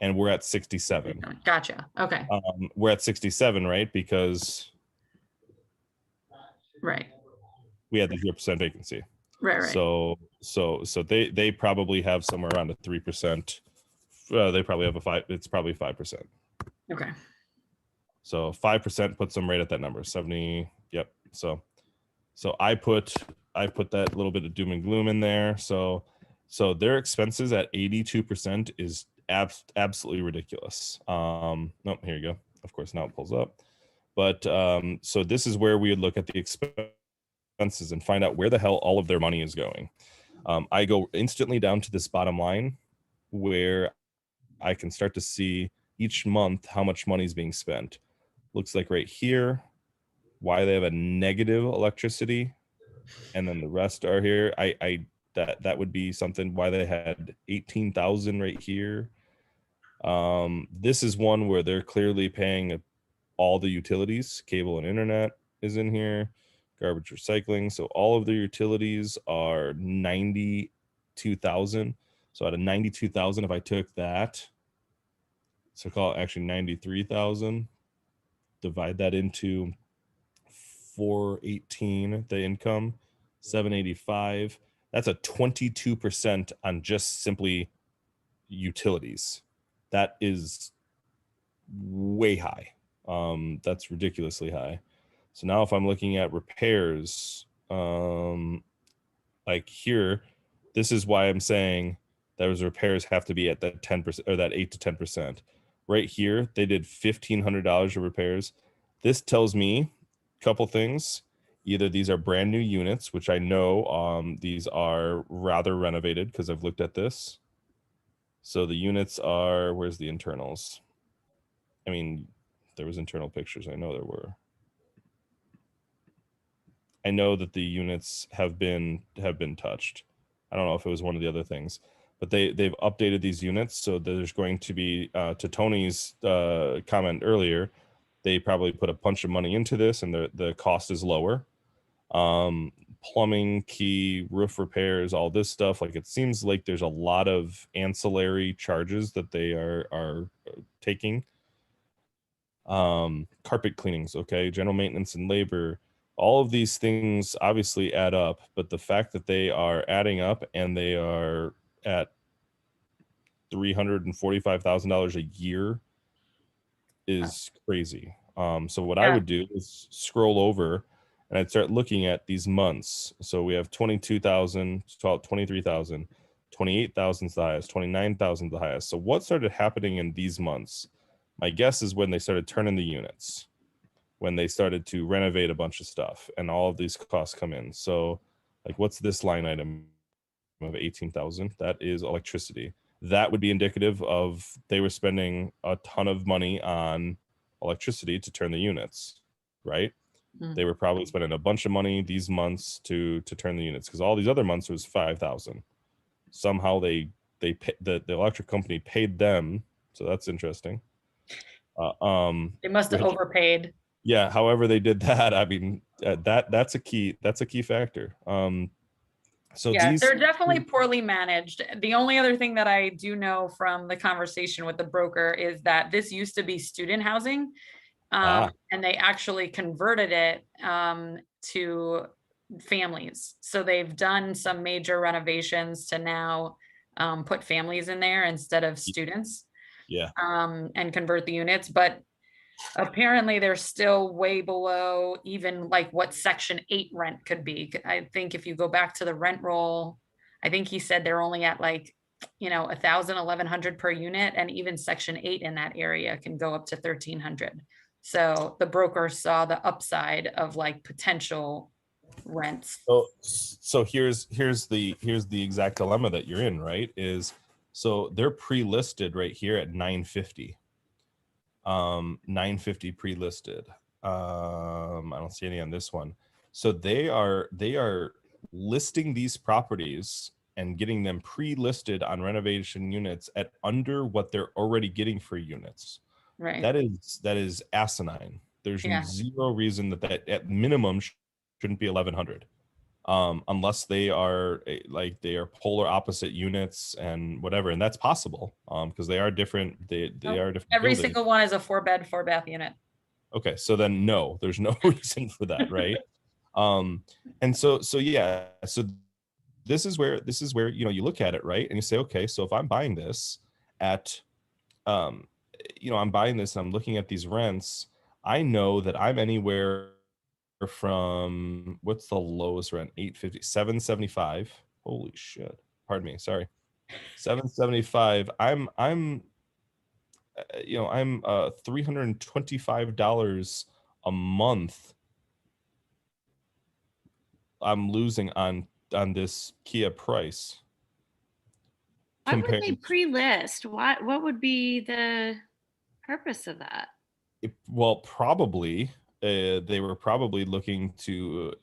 and we're at 67. Gotcha. Okay. We're at 67, right? Because right. We had the 0% vacancy. Right. So they probably have somewhere around a 3%. They probably have a 5. It's probably 5%. Okay. So 5% puts them right at that number, 70. Yep. So I put that little bit of doom and gloom in there. So their expenses at 82% is absolutely ridiculous. Nope, here you go. Of course, now it pulls up. But so this is where we would look at the expenses and find out where the hell all of their money is going. I go instantly down to this bottom line where I can start to see each month how much money is being spent. Looks like right here, why they have a negative electricity, and then the rest are here. That would be something why they had 18,000 right here. This is one where they're clearly paying all the utilities. Cable and internet is in here. Garbage recycling. So all of the utilities are 92,000. So out of 92,000, if I took that, so call it actually 93,000, divide that into 418, the income, 785. That's a 22% on just simply utilities. That is way high. That's ridiculously high. So now if I'm looking at repairs, like here, this is why I'm saying those repairs have to be at that 10% or that 8 to 10%. Right here, they did $1,500 of repairs. This tells me a couple things. Either these are brand new units, which I know these are rather renovated because I've looked at this. So the units are, where's the internals? I mean, there was internal pictures. I know there were. I know that the units have been touched. I don't know if it was one of the other things, but they've updated these units. So there's going to be, to Tony's comment earlier, they probably put a bunch of money into this and the cost is lower. Plumbing, key, roof repairs, all this stuff. Like it seems like there's a lot of ancillary charges that they are taking. Carpet cleanings, okay, general maintenance and labor. All of these things obviously add up, but the fact that they are adding up and they are at $345,000 a year is crazy. So what I would do is scroll over and I'd start looking at these months. So we have 22,000, 23,000, 28,000 is the highest, 29,000 is the highest. So what started happening in these months? My guess is when they started turning the units, when they started to renovate a bunch of stuff and all of these costs come in. So like, what's this line item of 18,000? That is electricity. That would be indicative of they were spending a ton of money on electricity to turn the units, right? They were probably spending a bunch of money these months to turn the units because all these other months was 5,000. Somehow they the electric company paid them, so that's interesting. They must have overpaid. Yeah, however they did that, I mean, that's a key factor. So yeah, they're definitely poorly managed. The only other thing that I do know from the conversation with the broker is that this used to be student housing, and they actually converted it to families. So they've done some major renovations to now put families in there instead of students. Yeah. And convert the units, but apparently they're still way below even like what Section 8 rent could be. I think if you go back to the rent roll, I think he said they're only at like, you know, 1,000, 1,100 per unit, and even Section 8 in that area can go up to 1,300. So the broker saw the upside of like potential rents. So here's the exact dilemma that you're in, right? Is so they're pre-listed right here at 950. 950 pre-listed. I don't see any on this one. So they are listing these properties and getting them pre-listed on renovation units at under what they're already getting for units. Right. That is asinine. There's zero reason that at minimum shouldn't be 1,100. Unless they are polar opposite units and whatever, and that's possible because they are different. They are different. Every buildings. single one is a 4-bed, 4-bath unit. Okay, so then no, there's no reason for that, right? And so yeah, so this is where you know, you look at it, right, and you say, okay, so if I'm buying this at, you know, I'm buying this and I'm looking at these rents, I know that I'm anywhere from, what's the lowest rent? 850, 775. Holy shit. Pardon me. Sorry. 775. I'm you know, I'm $325 a month I'm losing on this Kia price. Why would they pre-list? What would be the purpose of that? Well, probably they were probably looking to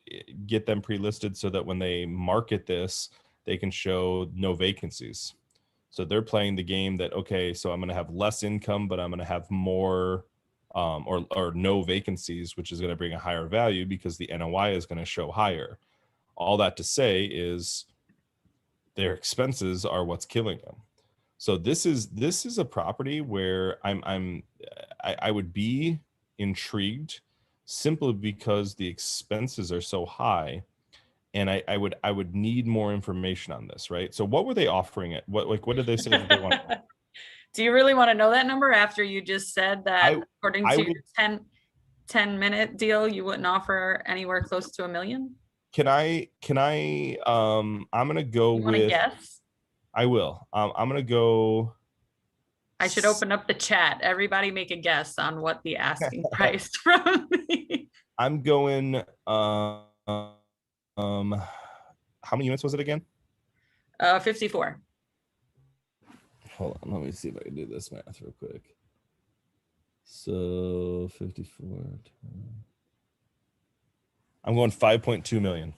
get them pre-listed so that when they market this, they can show no vacancies. So they're playing the game that, okay, so I'm going to have less income, but I'm going to have more or no vacancies, which is going to bring a higher value because the NOI is going to show higher. All that to say is their expenses are what's killing them. So this is a property where I would be intrigued simply because the expenses are so high, and I would need more information on this, right? So what were they offering it? What did they say that they want? Do you really want to know that number after you just said that according to your 10-minute deal, you wouldn't offer anywhere close to $1 million? Can I I'm gonna go with. Want to guess? I will. I'm gonna go. I should open up the chat. Everybody make a guess on what the asking price from me. I'm going. How many units was it again? 54. Hold on, let me see if I can do this math real quick. So 54. I'm going 5.2 million.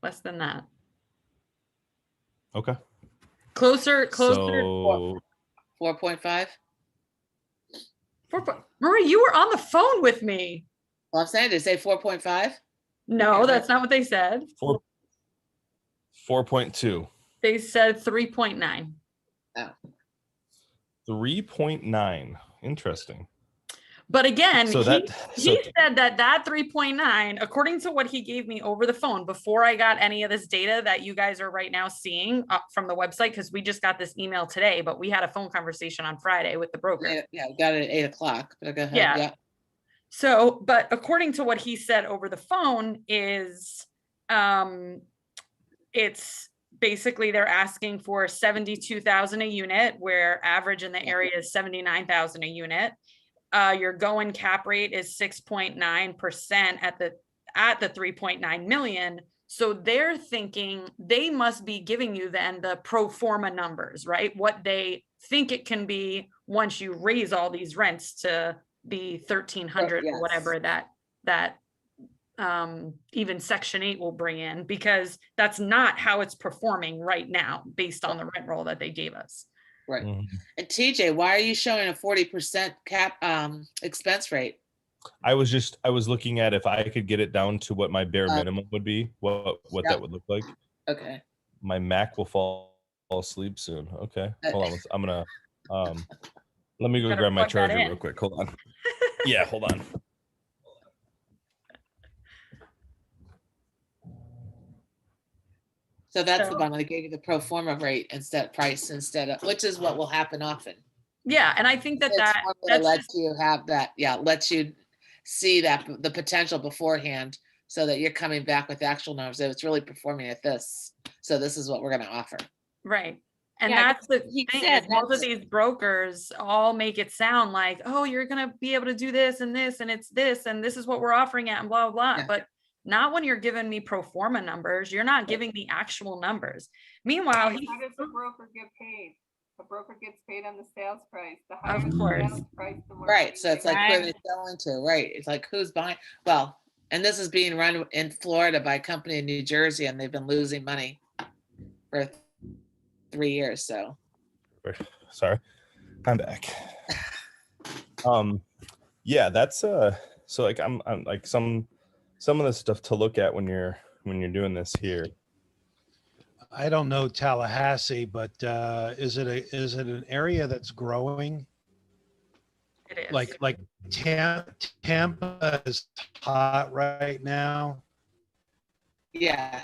Less than that. Okay. Closer. So 4.5. Marie, you were on the phone with me. Well, I'm saying, did they say 4.5? No, that's not what they said. 4.2. They said 3.9. Oh. 3.9. Interesting. But again, so he said that 3.9, according to what he gave me over the phone before I got any of this data that you guys are right now seeing from the website, because we just got this email today, but we had a phone conversation on Friday with the broker. Yeah, got it at 8 o'clock. But go ahead. Yeah. So, but according to what he said over the phone is, it's basically they're asking for 72,000 a unit, where average in the area is 79,000 a unit. Your going cap rate is 6.9% at the 3.9 million. So they're thinking they must be giving you then the pro forma numbers, right? What they think it can be once you raise all these rents to be 1,300 or whatever that even Section 8 will bring in, because that's not how it's performing right now based on the rent roll that they gave us. Right. And TJ, why are you showing a 40% cap expense rate? I was looking at if I could get it down to what my bare minimum would be, what that would look like. Okay. My Mac will fall asleep soon. Okay. Hold on. I'm gonna let me go grab my charger real quick. Hold on. Yeah, hold on. So that's the bottom. They gave you the pro forma rate instead of, which is what will happen often. Yeah, and I think that lets you have that. Yeah, lets you see that the potential beforehand, so that you're coming back with actual numbers. So it's really performing at this. So this is what we're going to offer. Right. And that's the thing. Most of these brokers all make it sound like, oh, you're going to be able to do this, and it's this, and this is what we're offering at, and blah, blah, blah. Yeah. But not when you're giving me pro forma numbers. You're not giving me actual numbers. Meanwhile, how does the broker get paid? The broker gets paid on the sales price. The higher the sales price, the more. Right. So it's like who they're selling to. Right. It's like who's buying. Well, and this is being run in Florida by a company in New Jersey, and they've been losing money for 3 years. So sorry, I'm back. Yeah, that's so like I'm like some of the stuff to look at when you're doing this here. I don't know Tallahassee, but is it an area that's growing? It is. Like Tampa is hot right now. Yeah.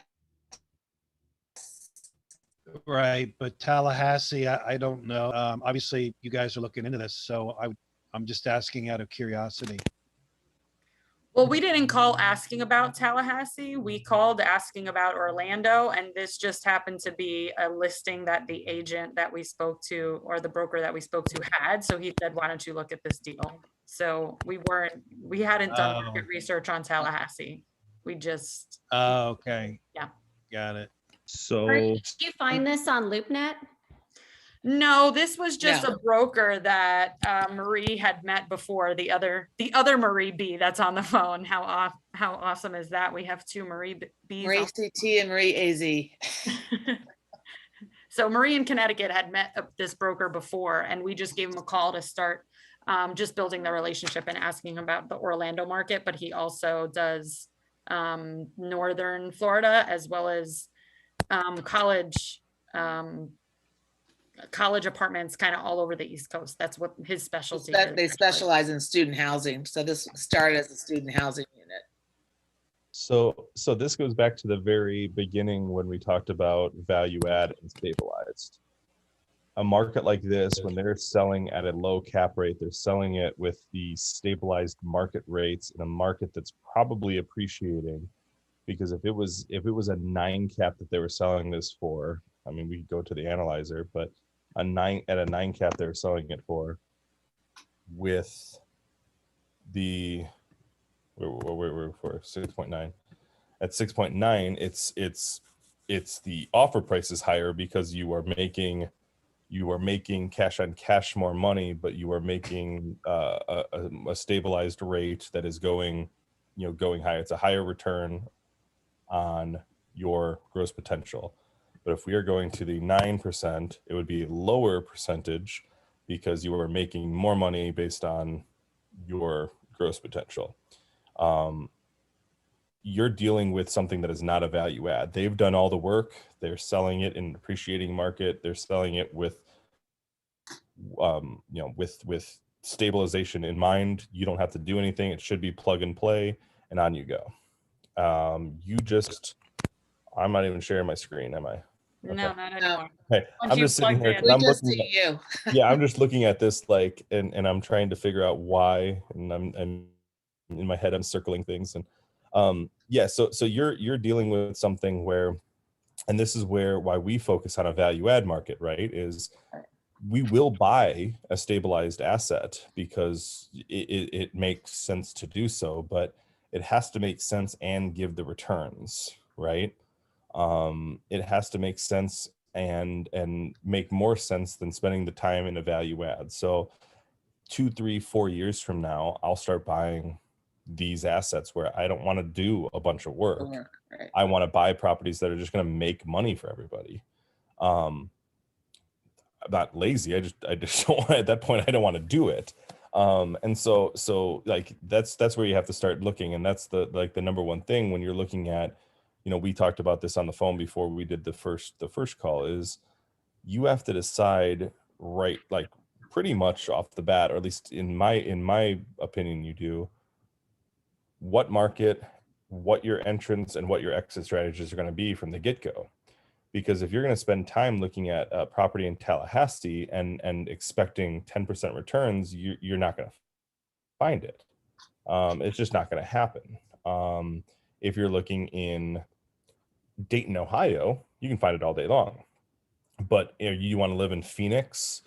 Right, but Tallahassee, I don't know. Obviously, you guys are looking into this, so I'm just asking out of curiosity. Well, we didn't call asking about Tallahassee. We called asking about Orlando, and this just happened to be a listing that the agent that we spoke to, or the broker that we spoke to, had. So he said, why don't you look at this deal? So we hadn't done market research on Tallahassee. We just. Oh, okay. Yeah. Got it. So did you find this on LoopNet? No, this was just a broker that Marie had met before. The other Marie B that's on the phone. How awesome is that? We have two Marie B's. Marie CT and Marie AZ. So Marie in Connecticut had met this broker before, and we just gave him a call to start just building the relationship and asking about the Orlando market. But he also does Northern Florida, as well as college apartments kind of all over the East Coast. That's what his specialty is. They specialize in student housing. So this started as a student housing unit. So this goes back to the very beginning when we talked about value add and stabilized. A market like this, when they're selling at a low cap rate, they're selling it with the stabilized market rates in a market that's probably appreciating. Because if it was a 9 cap that they were selling this for, I mean, we could go to the analyzer, but at a 9 cap they were selling it for, with the we're for 6.9. At 6.9, it's the offer price is higher because you are making cash on cash more money, but you are making a stabilized rate that is going higher. It's a higher return on your gross potential. But if we are going to the 9%, it would be a lower percentage because you are making more money based on your gross potential. You're dealing with something that is not a value add. They've done all the work. They're selling it in an appreciating market. They're selling it with, with stabilization in mind. You don't have to do anything. It should be plug and play, and on you go. I'm not even sharing my screen, am I? Okay. No, not anymore. Okay. I'm just sitting here. I'm just looking at this and I'm trying to figure out why, and I'm in my head I'm circling things, and so you're dealing with something where, and this is why we focus on a value add market, right? Is we will buy a stabilized asset because it makes sense to do so, but it has to make sense and give the returns, right? It has to make sense and make more sense than spending the time in a value add. So 2, 3, 4 years from now, I'll start buying these assets where I don't want to do a bunch of work. Right. I want to buy properties that are just going to make money for everybody. I'm not lazy. I just don't want, at that point, I don't want to do it. And so like, that's where you have to start looking. And that's the number one thing when you're looking at, we talked about this on the phone before we did the first call, is you have to decide, right, like pretty much off the bat, or at least in my opinion, you do, what market, what your entrance and what your exit strategies are going to be from the get-go. Because if you're going to spend time looking at a property in Tallahassee and expecting 10% returns, you're not going to find it. It's just not going to happen. If you're looking in Dayton, Ohio, you can find it all day long. But you want to live in Phoenix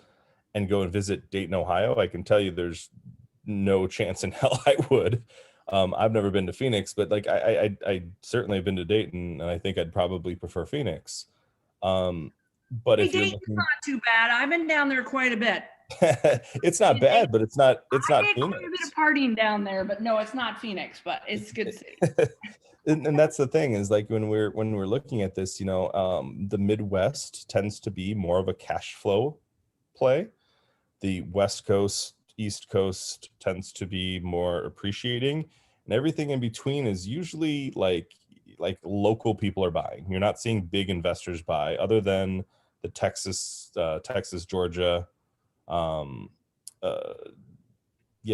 and go and visit Dayton, Ohio, I can tell you there's no chance in hell I would. I've never been to Phoenix, but like I certainly have been to Dayton, and I think I'd probably prefer Phoenix. But if you're looking, not too bad. I've been down there quite a bit. It's not bad, but it's not Phoenix. Quite a bit of partying down there, but no, it's not Phoenix, but it's good city. And that's the thing, is like when we're looking at this, the Midwest tends to be more of a cash flow play. The West Coast, East Coast tends to be more appreciating, and everything in between is usually like local people are buying. You're not seeing big investors buy, other than the Texas, Georgia,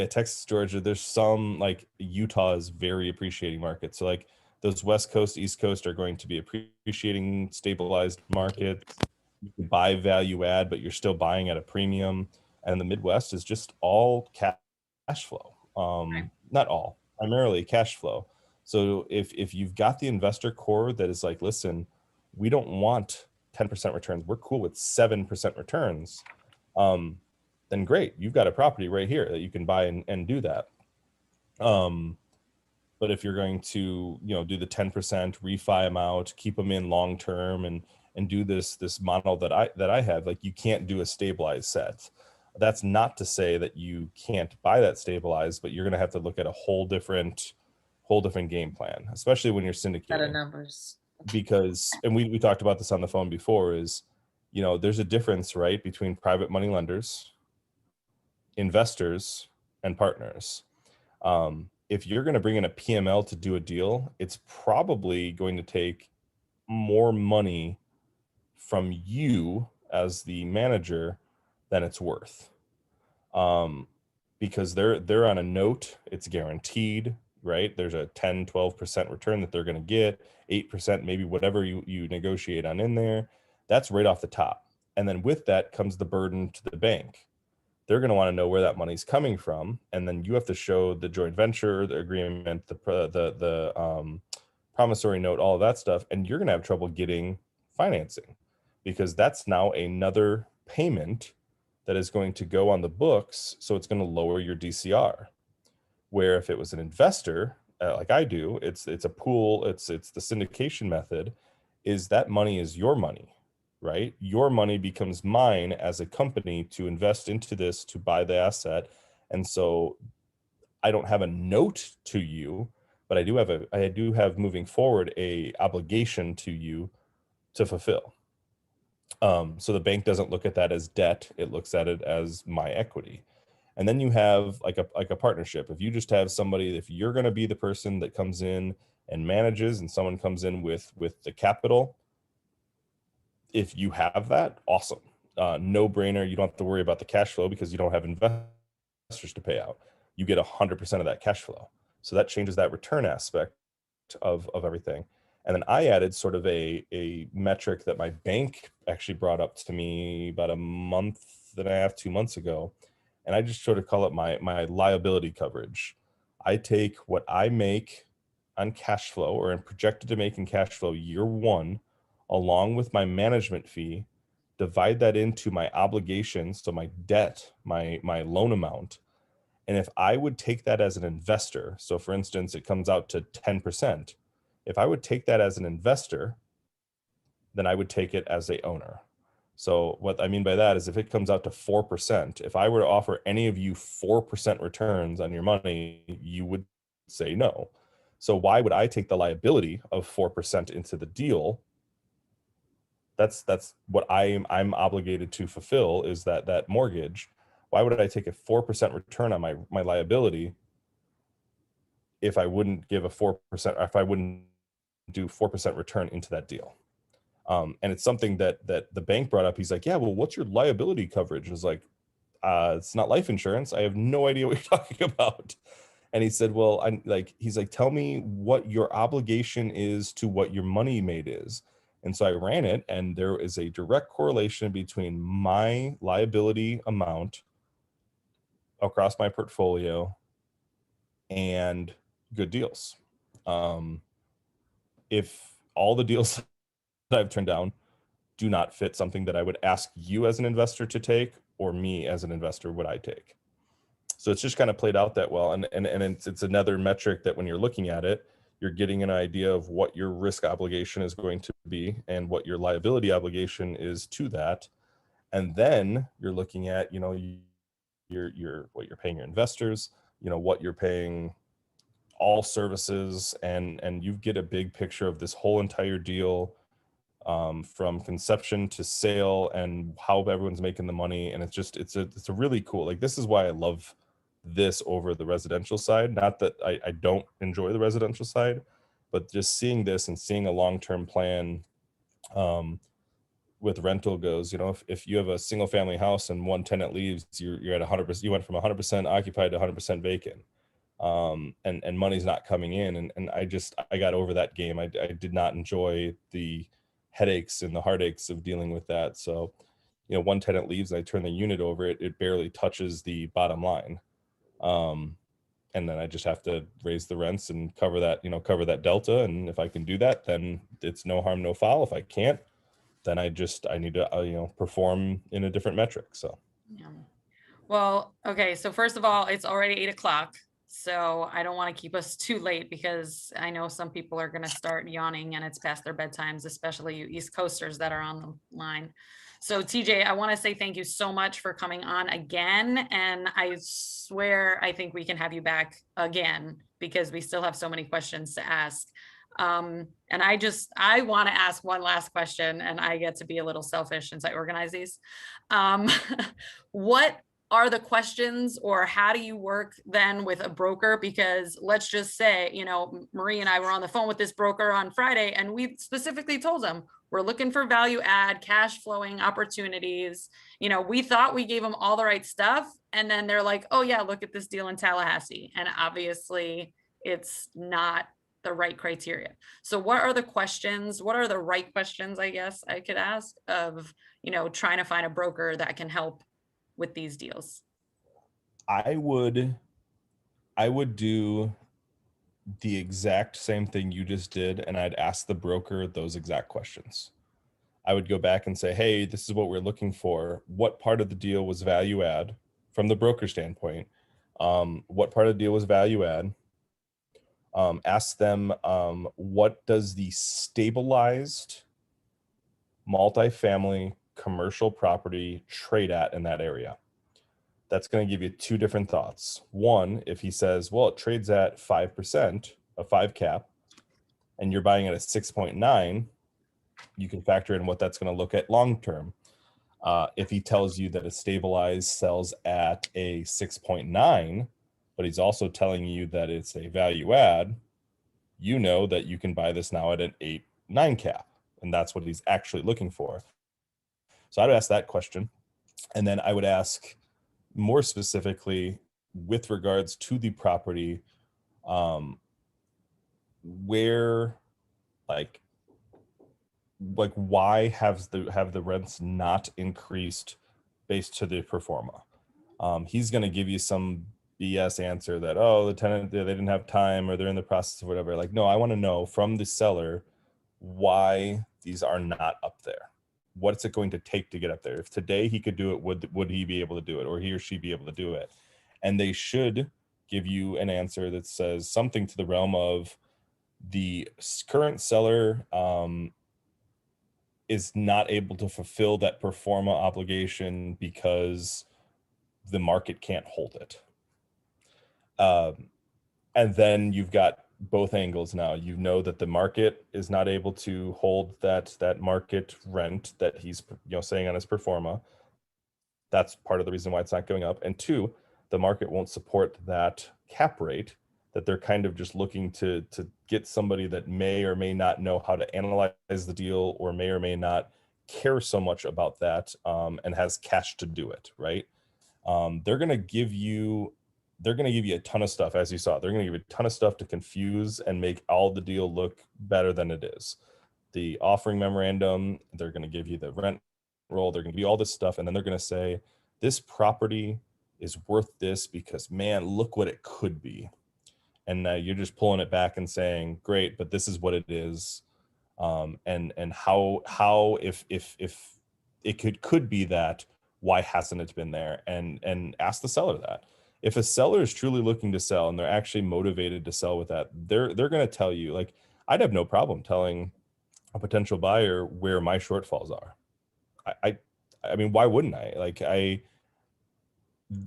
Texas, Georgia. There's some, like Utah is very appreciating market. So like those West Coast, East Coast are going to be appreciating, stabilized markets. You can buy value add, but you're still buying at a premium. And the Midwest is just all cash flow. Not all, primarily cash flow. So if you've got the investor core that is like, listen, we don't want 10% returns, we're cool with 7% returns, then great, you've got a property right here that you can buy and do that. But if you're going to, do the 10%, refi them out, keep them in long term, and do this model that I have, like, you can't do a stabilized set. That's not to say that you can't buy that stabilized, but you're going to have to look at a whole different game plan, especially when you're syndicating. Better numbers. Because, and we talked about this on the phone before, is, there's a difference, right, between private money lenders, investors, and partners. If you're going to bring in a PML to do a deal, it's probably going to take more money from you as the manager than it's worth. Because they're on a note, it's guaranteed, right? There's a 10, 12% return that they're going to get, 8%, maybe whatever you negotiate on in there. That's right off the top. And then with that comes the burden to the bank. They're going to want to know where that money's coming from. And then you have to show the joint venture, the agreement, the promissory note, all of that stuff. And you're going to have trouble getting financing, because that's now another payment that is going to go on the books. So it's going to lower your DCR. Where if it was an investor, like I do, it's a pool, it's the syndication method, is that money is your money, right? Your money becomes mine as a company to invest into this, to buy the asset. And so I don't have a note to you, but I do have moving forward a obligation to you to fulfill. So the bank doesn't look at that as debt, it looks at it as my equity. And then you have like a partnership. If you just have somebody, if you're going to be the person that comes in and manages, and someone comes in with the capital, if you have that, awesome. No brainer. You don't have to worry about the cash flow because you don't have investors to pay out. You get 100% of that cash flow. So that changes that return aspect of everything. And then I added sort of a metric that my bank actually brought up to me about a month and a half, 2 months ago. And I just sort of call it my liability coverage. I take what I make on cash flow, or am projected to make in cash flow year one, along with my management fee, divide that into my obligations, so my debt, my loan amount. And if I would take that as an investor, so for instance, it comes out to 10%. If I would take that as an investor, then I would take it as a owner. So what I mean by that is, if it comes out to 4%, if I were to offer any of you 4% returns on your money, you would say no. So why would I take the liability of 4% into the deal? That's what I'm obligated to fulfill, is that mortgage. Why would I take a 4% return on my liability if I wouldn't give a 4%, if I wouldn't do 4% return into that deal? And it's something that the bank brought up. He's like, yeah, well, what's your liability coverage? I was like, it's not life insurance. I have no idea what you're talking about. And he said, well, he's like, tell me what your obligation is to what your money made is. And so I ran it, and there is a direct correlation between my liability amount across my portfolio and good deals. If all the deals that I've turned down do not fit something that I would ask you as an investor to take, or me as an investor would I take. So it's just kind of played out that well. And it's another metric that when you're looking at it, you're getting an idea of what your risk obligation is going to be and what your liability obligation is to that. And then you're looking at, what you're paying your investors, what you're paying all services, and you get a big picture of this whole entire deal, from conception to sale, and how everyone's making the money. And it's a really cool, like, this is why I love this over the residential side. Not that I don't enjoy the residential side, but just seeing this and seeing a long-term plan with rental goes, if you have a single family house and one tenant leaves, you're at 100%, you went from 100% occupied to 100% vacant. And money's not coming in. And I got over that game. I did not enjoy the headaches and the heartaches of dealing with that. So, one tenant leaves and I turn the unit over, it barely touches the bottom line. And then I just have to raise the rents and cover that delta. And if I can do that, then it's no harm, no foul. If I can't, then I need to, perform in a different metric. So. Yeah. Well, okay. So first of all, it's already 8 o'clock. So I don't want to keep us too late, because I know some people are going to start yawning and it's past their bedtimes, especially you East Coasters that are on the line. So TJ, I want to say thank you so much for coming on again. And I swear, I think we can have you back again, because we still have so many questions to ask. And I want to ask one last question, and I get to be a little selfish since I organize these. What are the questions, or how do you work then with a broker? Because let's just say, Marie and I were on the phone with this broker on Friday, and we specifically told them we're looking for value add, cash flowing opportunities. We thought we gave them all the right stuff. And then they're like, oh yeah, look at this deal in Tallahassee. And obviously it's not the right criteria. So what are the questions? What are the right questions, I guess I could ask, of, trying to find a broker that can help with these deals? I would do the exact same thing you just did, and I'd ask the broker those exact questions. I would go back and say, hey, this is what we're looking for. What part of the deal was value add from the broker standpoint? What part of the deal was value add? Ask them, what does the stabilized multifamily commercial property trade at in that area? That's going to give you two different thoughts. One, if he says, well, it trades at 5%, a 5 cap, and you're buying at a 6.9, you can factor in what that's going to look at long term. If he tells you that a stabilized sells at a 6.9, but he's also telling you that it's a value add, that you can buy this now at an 8.9 cap, and that's what he's actually looking for. So I'd ask that question. And then I would ask more specifically with regards to the property, where, like why have the rents not increased based to the pro forma? He's going to give you some BS answer that, oh, the tenant, they didn't have time, or they're in the process of whatever. Like, no, I want to know from the seller why these are not up there. What's it going to take to get up there? If today he could do it, would he be able to do it, or he or she be able to do it? And they should give you an answer that says something to the realm of, the current seller is not able to fulfill that pro forma obligation because the market can't hold it. And then you've got both angles now. You know that the market is not able to hold that market rent that he's saying on his pro forma. That's part of the reason why it's not going up. And two, the market won't support that cap rate, that they're kind of just looking to get somebody that may or may not know how to analyze the deal, or may not care so much about that, and has cash to do it, right? They're going to give you a ton of stuff, as you saw. They're going to give you a ton of stuff to confuse and make all the deal look better than it is. The offering memorandum, they're going to give you the rent roll, they're going to give you all this stuff, and then they're going to say, this property is worth this because, man, look what it could be. And you're just pulling it back and saying, great, but this is what it is. And how if it could be that, why hasn't it been there? And ask the seller that. If a seller is truly looking to sell and they're actually motivated to sell with that, they're going to tell you. Like, I'd have no problem telling a potential buyer where my shortfalls are. I mean, why wouldn't I? Like,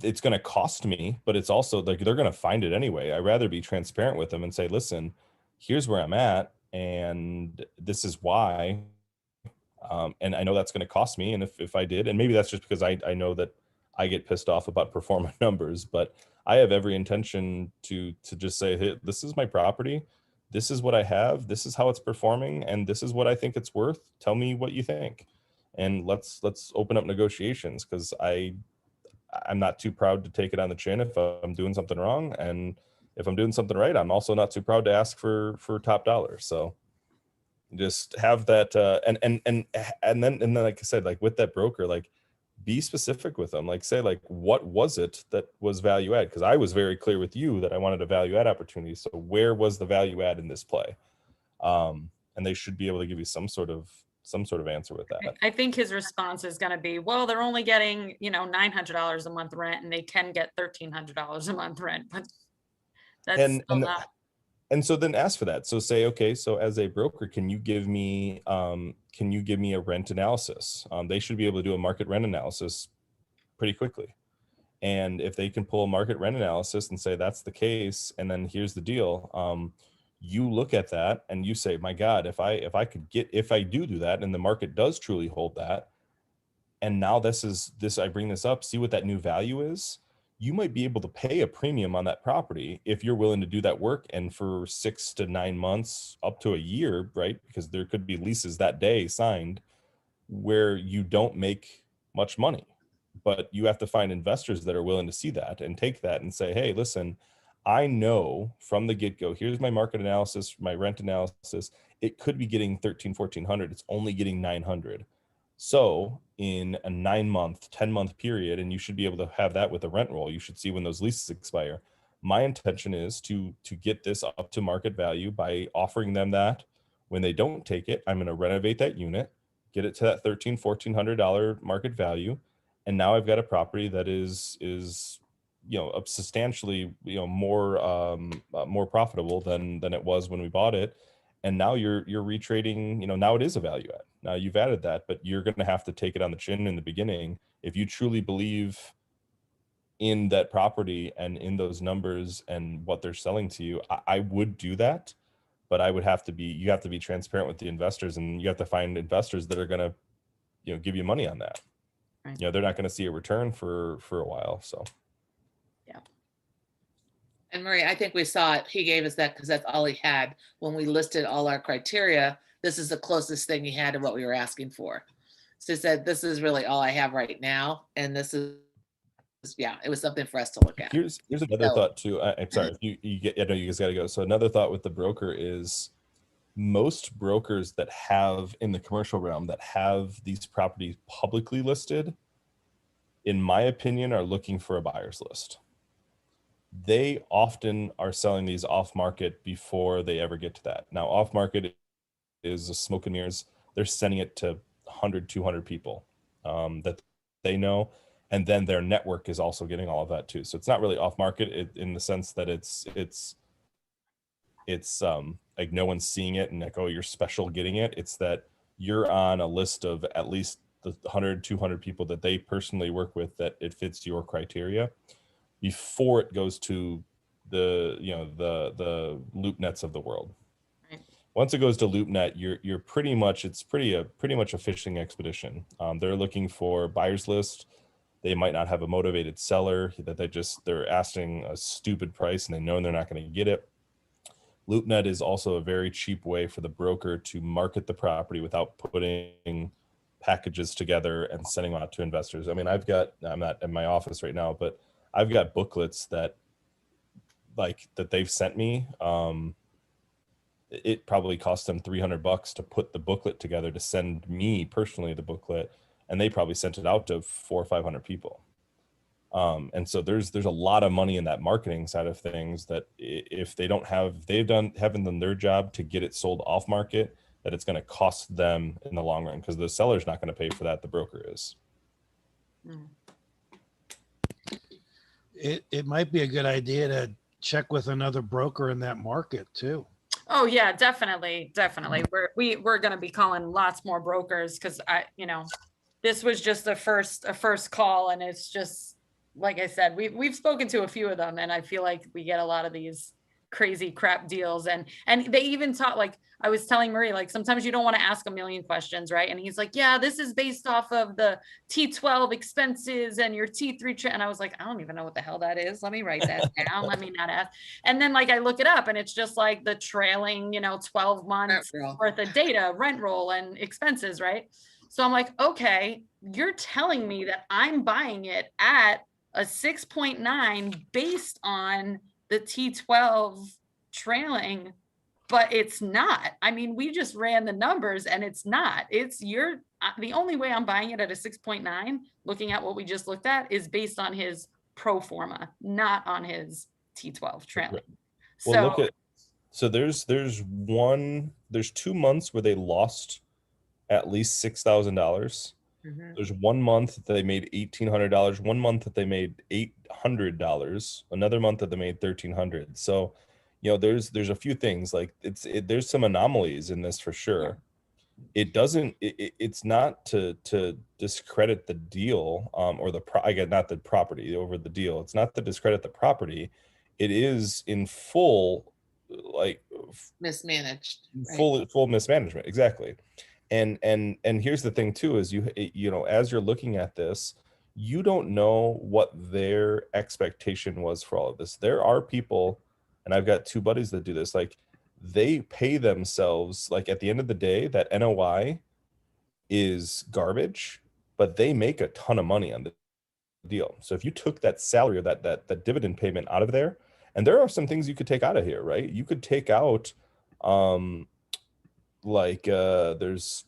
it's going to cost me, but it's also like they're going to find it anyway. I'd rather be transparent with them and say, listen, here's where I'm at, and this is why. And I know that's going to cost me. And if I did, and maybe that's just because I know that I get pissed off about pro forma numbers, but I have every intention to just say, hey, this is my property. This is what I have. This is how it's performing. And this is what I think it's worth. Tell me what you think. And let's open up negotiations, because I'm not too proud to take it on the chin if I'm doing something wrong. And if I'm doing something right, I'm also not too proud to ask for top dollar. So just have that, and then like I said, like with that broker, like be specific with them. Like, say, like, what was it that was value add? Because I was very clear with you that I wanted a value add opportunity. So where was the value add in this play? And they should be able to give you some sort of answer with that. I think his response is going to be, well, they're only getting, $900 a month rent, and they can get $1,300 a month rent, but that's and so then ask for that. So say, okay, so as a broker, can you give me a rent analysis? They should be able to do a market rent analysis pretty quickly. And if they can pull a market rent analysis and say that's the case, and then here's the deal, you look at that and you say, my God, if I do that, and the market does truly hold that, and now I bring this up, see what that new value is. You might be able to pay a premium on that property if you're willing to do that work, and for 6 to 9 months, up to a year, right? Because there could be leases that day signed where you don't make much money, but you have to find investors that are willing to see that and take that and say, hey, listen, I know from the get-go, here's my market analysis, my rent analysis. It could be getting 1,400. It's only getting 900. So in a 9-month, 10-month period, and you should be able to have that with a rent roll. You should see when those leases expire. My intention is to get this up to market value by offering them that. When they don't take it, I'm going to renovate that unit, get it to that $1,400 market value, and now I've got a property that is substantially more profitable than it was when we bought it. And now you're retrading, now it is a value add. Now you've added that, but you're going to have to take it on the chin in the beginning. If you truly believe in that property and in those numbers and what they're selling to you, I would do that, but you have to be transparent with the investors, and you have to find investors that are going to, give you money on that. Right. They're not going to see a return for a while. So. Yeah. And Marie, I think we saw it. He gave us that because that's all he had when we listed all our criteria. This is the closest thing he had to what we were asking for. So he said, this is really all I have right now. And this is, it was something for us to look at. Here's another thought too. I'm sorry, I know you guys got to go. So another thought with the broker is, most brokers that have in the commercial realm that have these properties publicly listed, in my opinion, are looking for a buyer's list. They often are selling these off market before they ever get to that. Now, off market is a smoke and mirrors. They're sending it to 100, 200 people that they know. And then their network is also getting all of that too. So it's not really off market in the sense that it's like no one's seeing it and like, oh, you're special getting it. It's that you're on a list of at least the 100, 200 people that they personally work with that it fits your criteria before it goes to the loop nets of the world. Right. Once it goes to LoopNet, you're pretty much pretty much a fishing expedition. They're looking for buyers list. They might not have a motivated seller that they're asking a stupid price and they know they're not going to get it. LoopNet is also a very cheap way for the broker to market the property without putting packages together and sending them out to investors. I mean, I'm not in my office right now, but I've got booklets that they've sent me. It probably cost them $300 to put the booklet together to send me personally the booklet, and they probably sent it out to 400 or 500 people. And so there's a lot of money in that marketing side of things that if they haven't done their job to get it sold off market, that it's going to cost them in the long run, because the seller's not going to pay for that, the broker is. It might be a good idea to check with another broker in that market too. Oh yeah, definitely. We're going to be calling lots more brokers, because this was just a first call, and it's just, like I said, we've spoken to a few of them, and I feel like we get a lot of these crazy crap deals, and they even taught, like I was telling Marie, like sometimes you don't want to ask a million questions, right? And he's like, yeah, this is based off of the T12 expenses and your T3 and I was like, I don't even know what the hell that is. Let me write that down. Let me not ask. And then like I look it up, and it's just like the trailing 12 months worth of data, rent roll and expenses, right? So I'm like, okay, you're telling me that I'm buying it at a 6.9 based on the T12 trailing, but it's not. I mean, we just ran the numbers and it's not. The only way I'm buying it at a 6.9, looking at what we just looked at, is based on his pro forma, not on his T12 trailing. Well, so there's 2 months where they lost at least $6,000. There's 1 month that they made $1,800, 1 month that they made $800, another month that they made $1,300. So, there's a few things, like there's some anomalies in this for sure. It's not to discredit the deal, or not the property over the deal. It's not to discredit the property. It is in full, like mismanaged, full mismanagement. Exactly. And here's the thing too, is as you're looking at this, you don't know what their expectation was for all of this. There are people, and I've got 2 buddies that do this, like they pay themselves, like at the end of the day, that NOI is garbage, but they make a ton of money on the deal. So if you took that salary or that dividend payment out of there, and there are some things you could take out of here, right? You could take out, there's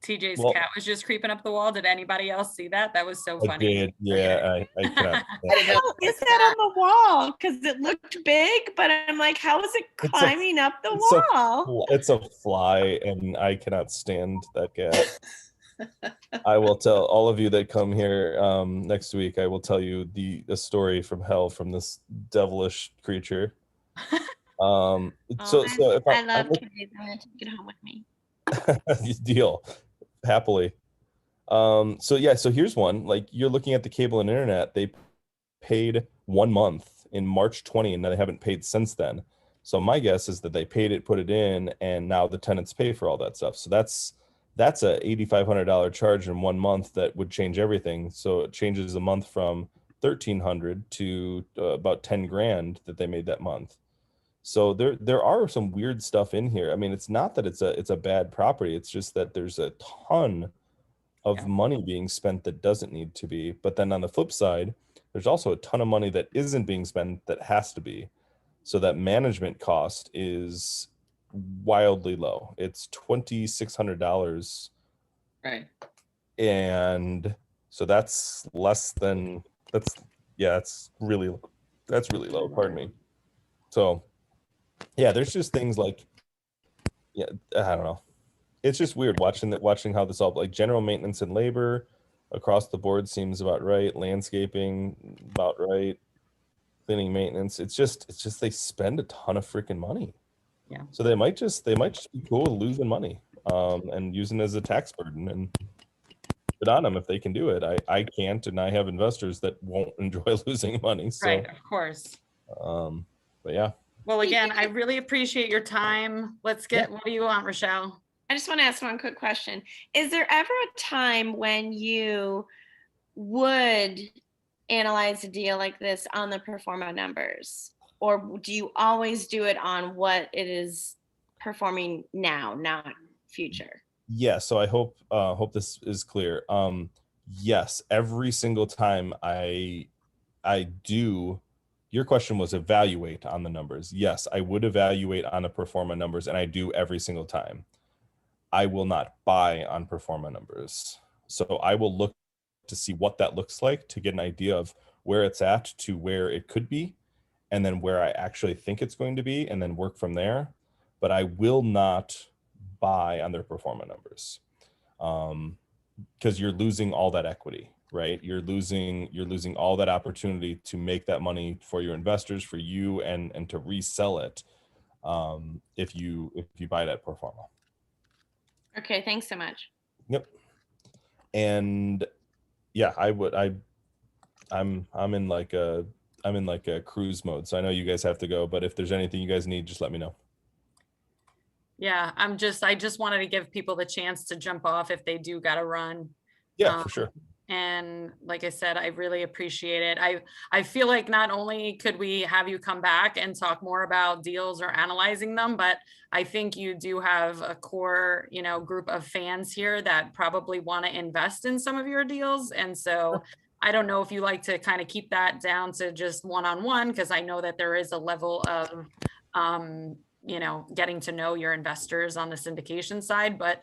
TJ's cat was just creeping up the wall. Did anybody else see that? That was so funny. I did. Yeah, I cannot. How is that on the wall? Because it looked big, but I'm like, how is it climbing up the wall? It's a fly, and I cannot stand that cat. I will tell all of you that come here next week, I will tell you a story from hell from this devilish creature. I love kitties. I'm gonna take it home with me. Deal. Happily. So here's one. Like, you're looking at the cable and internet, they paid 1 month in March 20, and they haven't paid since then. So my guess is that they paid it, put it in, and now the tenants pay for all that stuff. So that's a $8,500 charge in 1 month that would change everything. So it changes a month from $1,300 to about 10 grand that they made that month. So there are some weird stuff in here. I mean, it's not that it's a bad property. It's just that there's a ton of money being spent that doesn't need to be. But then on the flip side, there's also a ton of money that isn't being spent that has to be. So that management cost is wildly low. It's $2,600. Right. And so that's really low. Pardon me. So yeah, there's just things like, I don't know. It's just weird watching how this all, like, general maintenance and labor across the board seems about right. Landscaping about right. Cleaning, maintenance. It's just they spend a ton of freaking money. Yeah. So they might just be cool with losing money, and using it as a tax burden, and it on them if they can do it. I can't, and I have investors that won't enjoy losing money. So, Right, of course. But yeah. Well, again, I really appreciate your time. Let's get, what do you want, Rochelle? I just want to ask one quick question. Is there ever a time when you would analyze a deal like this on the pro forma numbers? Or do you always do it on what it is performing now, not future? Yeah, so I hope this is clear. Yes, every single time I do. Your question was evaluate on the numbers. Yes, I would evaluate on the pro forma numbers, and I do every single time. I will not buy on pro forma numbers. So I will look to see what that looks like to get an idea of where it's at to where it could be, and then where I actually think it's going to be, and then work from there. But I will not buy on their pro forma numbers, because you're losing all that equity, right? You're losing all that opportunity to make that money for your investors, for you, and to resell it, if you buy that pro forma. Okay, thanks so much. Yep. And yeah, I'm in like a cruise mode, so I know you guys have to go, but if there's anything you guys need, just let me know. Yeah, I just wanted to give people the chance to jump off if they do got to run. Yeah, for sure. And like I said, I really appreciate it. I feel like not only could we have you come back and talk more about deals or analyzing them, but I think you do have a core, group of fans here that probably want to invest in some of your deals. And so I don't know if you like to kind of keep that down to just one-on-one, because I know that there is a level of, getting to know your investors on the syndication side, but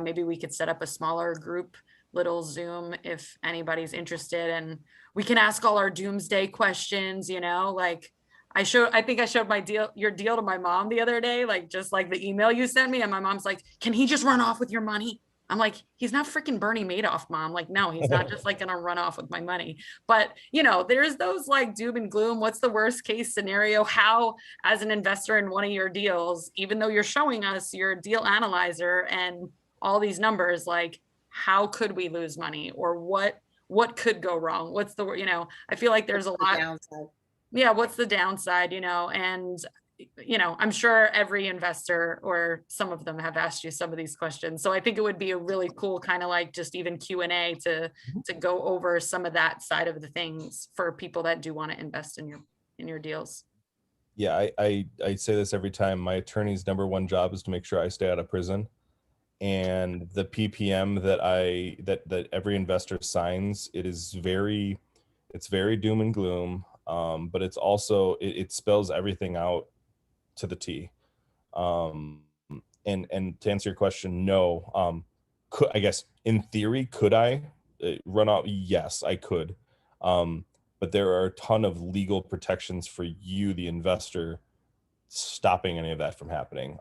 maybe we could set up a smaller group, little Zoom, if anybody's interested, and we can ask all our doomsday questions, like I think I showed your deal to my mom the other day, like just like the email you sent me, and my mom's like, can he just run off with your money? I'm like, he's not freaking Bernie Madoff, Mom. Like, no, he's not just like gonna run off with my money. But there's those like doom and gloom. What's the worst case scenario? How, as an investor in one of your deals, even though you're showing us your deal analyzer and all these numbers, like how could we lose money, or what could go wrong? What's the, I feel like there's a lot. Downside? Yeah, what's the downside, and I'm sure every investor, or some of them, have asked you some of these questions. So I think it would be a really cool kind of like just even Q&A to go over some of that side of the things for people that do want to invest in your deals. Yeah, I say this every time. My attorney's number one job is to make sure I stay out of prison. And the PPM that every investor signs, it's very doom and gloom, but it's also it spells everything out to the T. And to answer your question, no. I guess in theory, could I run out? Yes, I could. But there are a ton of legal protections for you, the investor, stopping any of that from happening.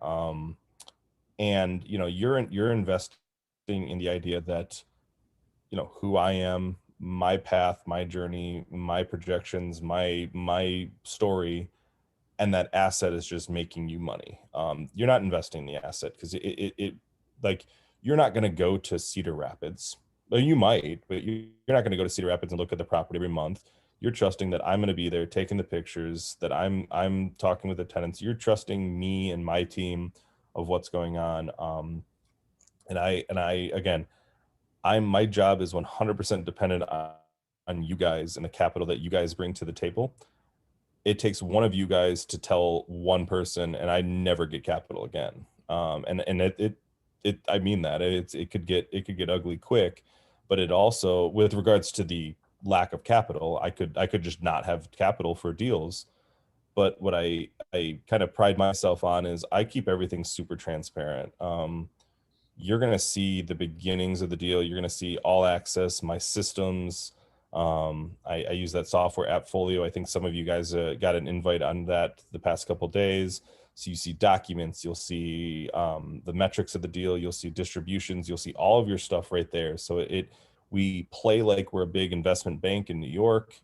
And you're investing in the idea that who I am, my path, my journey, my projections, my story, and that asset is just making you money. You're not investing in the asset, because it like, you're not going to go to Cedar Rapids. Well, you might, but you're not going to go to Cedar Rapids and look at the property every month. You're trusting that I'm going to be there taking the pictures, that I'm talking with the tenants. You're trusting me and my team of what's going on. And I again, my job is 100% dependent on you guys and the capital that you guys bring to the table. It takes one of you guys to tell one person, and I never get capital again. And it I mean that it could get ugly quick, but it also, with regards to the lack of capital, I could just not have capital for deals. But what I kind of pride myself on is I keep everything super transparent. You're going to see the beginnings of the deal. You're going to see all access, my systems. I use that software AppFolio. I think some of you guys got an invite on that the past couple of days. So you see documents, you'll see the metrics of the deal, you'll see distributions, you'll see all of your stuff right there. So we play like we're a big investment bank in New York,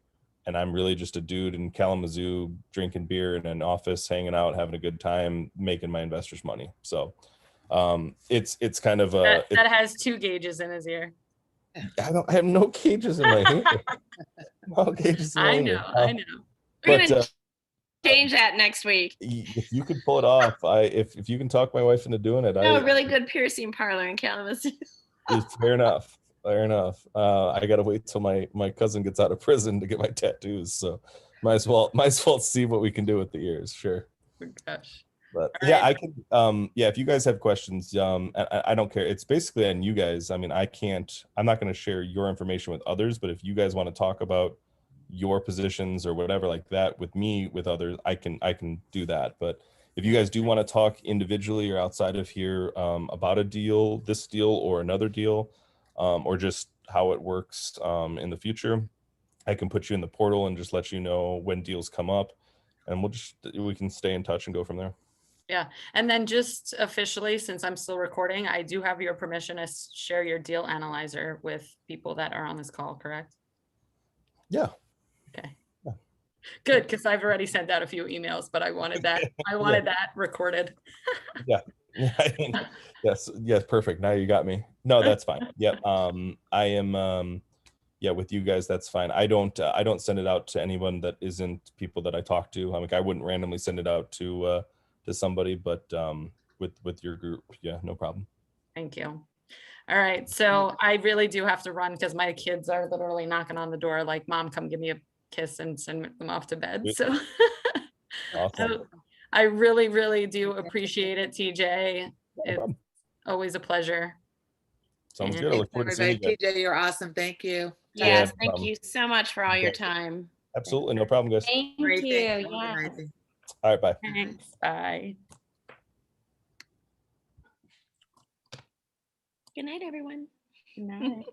and I'm really just a dude in Kalamazoo drinking beer in an office, hanging out, having a good time, making my investors money. So it's kind of that has 2 gauges in his ear. I have no cages in my hair. No cages in my I hair. know, I know. We're But gonna change that next week. if you could pull it off, if you can talk my wife into doing it, No, a really good piercing parlor in Kalamazoo. it's fair enough. Fair enough. I gotta wait till my cousin gets out of prison to get my tattoos. So might as well see what we can do with the ears. Sure. Oh, gosh. But All yeah, right. I can. Yeah, if you guys have questions, I don't care. It's basically on you guys. I mean, I'm not going to share your information with others. But if you guys want to talk about your positions or whatever like that with me, with others, I can do that. But if you guys do want to talk individually or outside of here about a deal, this deal or another deal, or just how it works in the future, I can put you in the portal and just let you know when deals come up, and we can stay in touch and go from there. Yeah. And then just officially, since I'm still recording, I do have your permission to share your deal analyzer with people that are on this call, correct? Yeah. Okay. Yeah. Good, because I've already sent out a few emails, but I wanted that that recorded. Yeah. Yes. Perfect. Now you got me. No, that's fine. Yep. I am yeah, with you guys, that's fine. I don't send it out to anyone that isn't people that I talk to. I wouldn't randomly send it out to somebody, but with your group, yeah, no problem. Thank you. All right. So I really do have to run because my kids are literally knocking on the door like, Mom, come give me a kiss and send them off to bed. So Awesome. I really, really do appreciate it, TJ. No It's problem. always a pleasure. Sounds good. I look forward to seeing you guys. TJ, you're awesome. Thank you. Yes, no thank problem. you so much for all your time. Absolutely. No problem, guys. Thank Great, you. thanks. Have a good Yeah. night. All right. Bye. Thanks. Bye. Good night, everyone. Good night.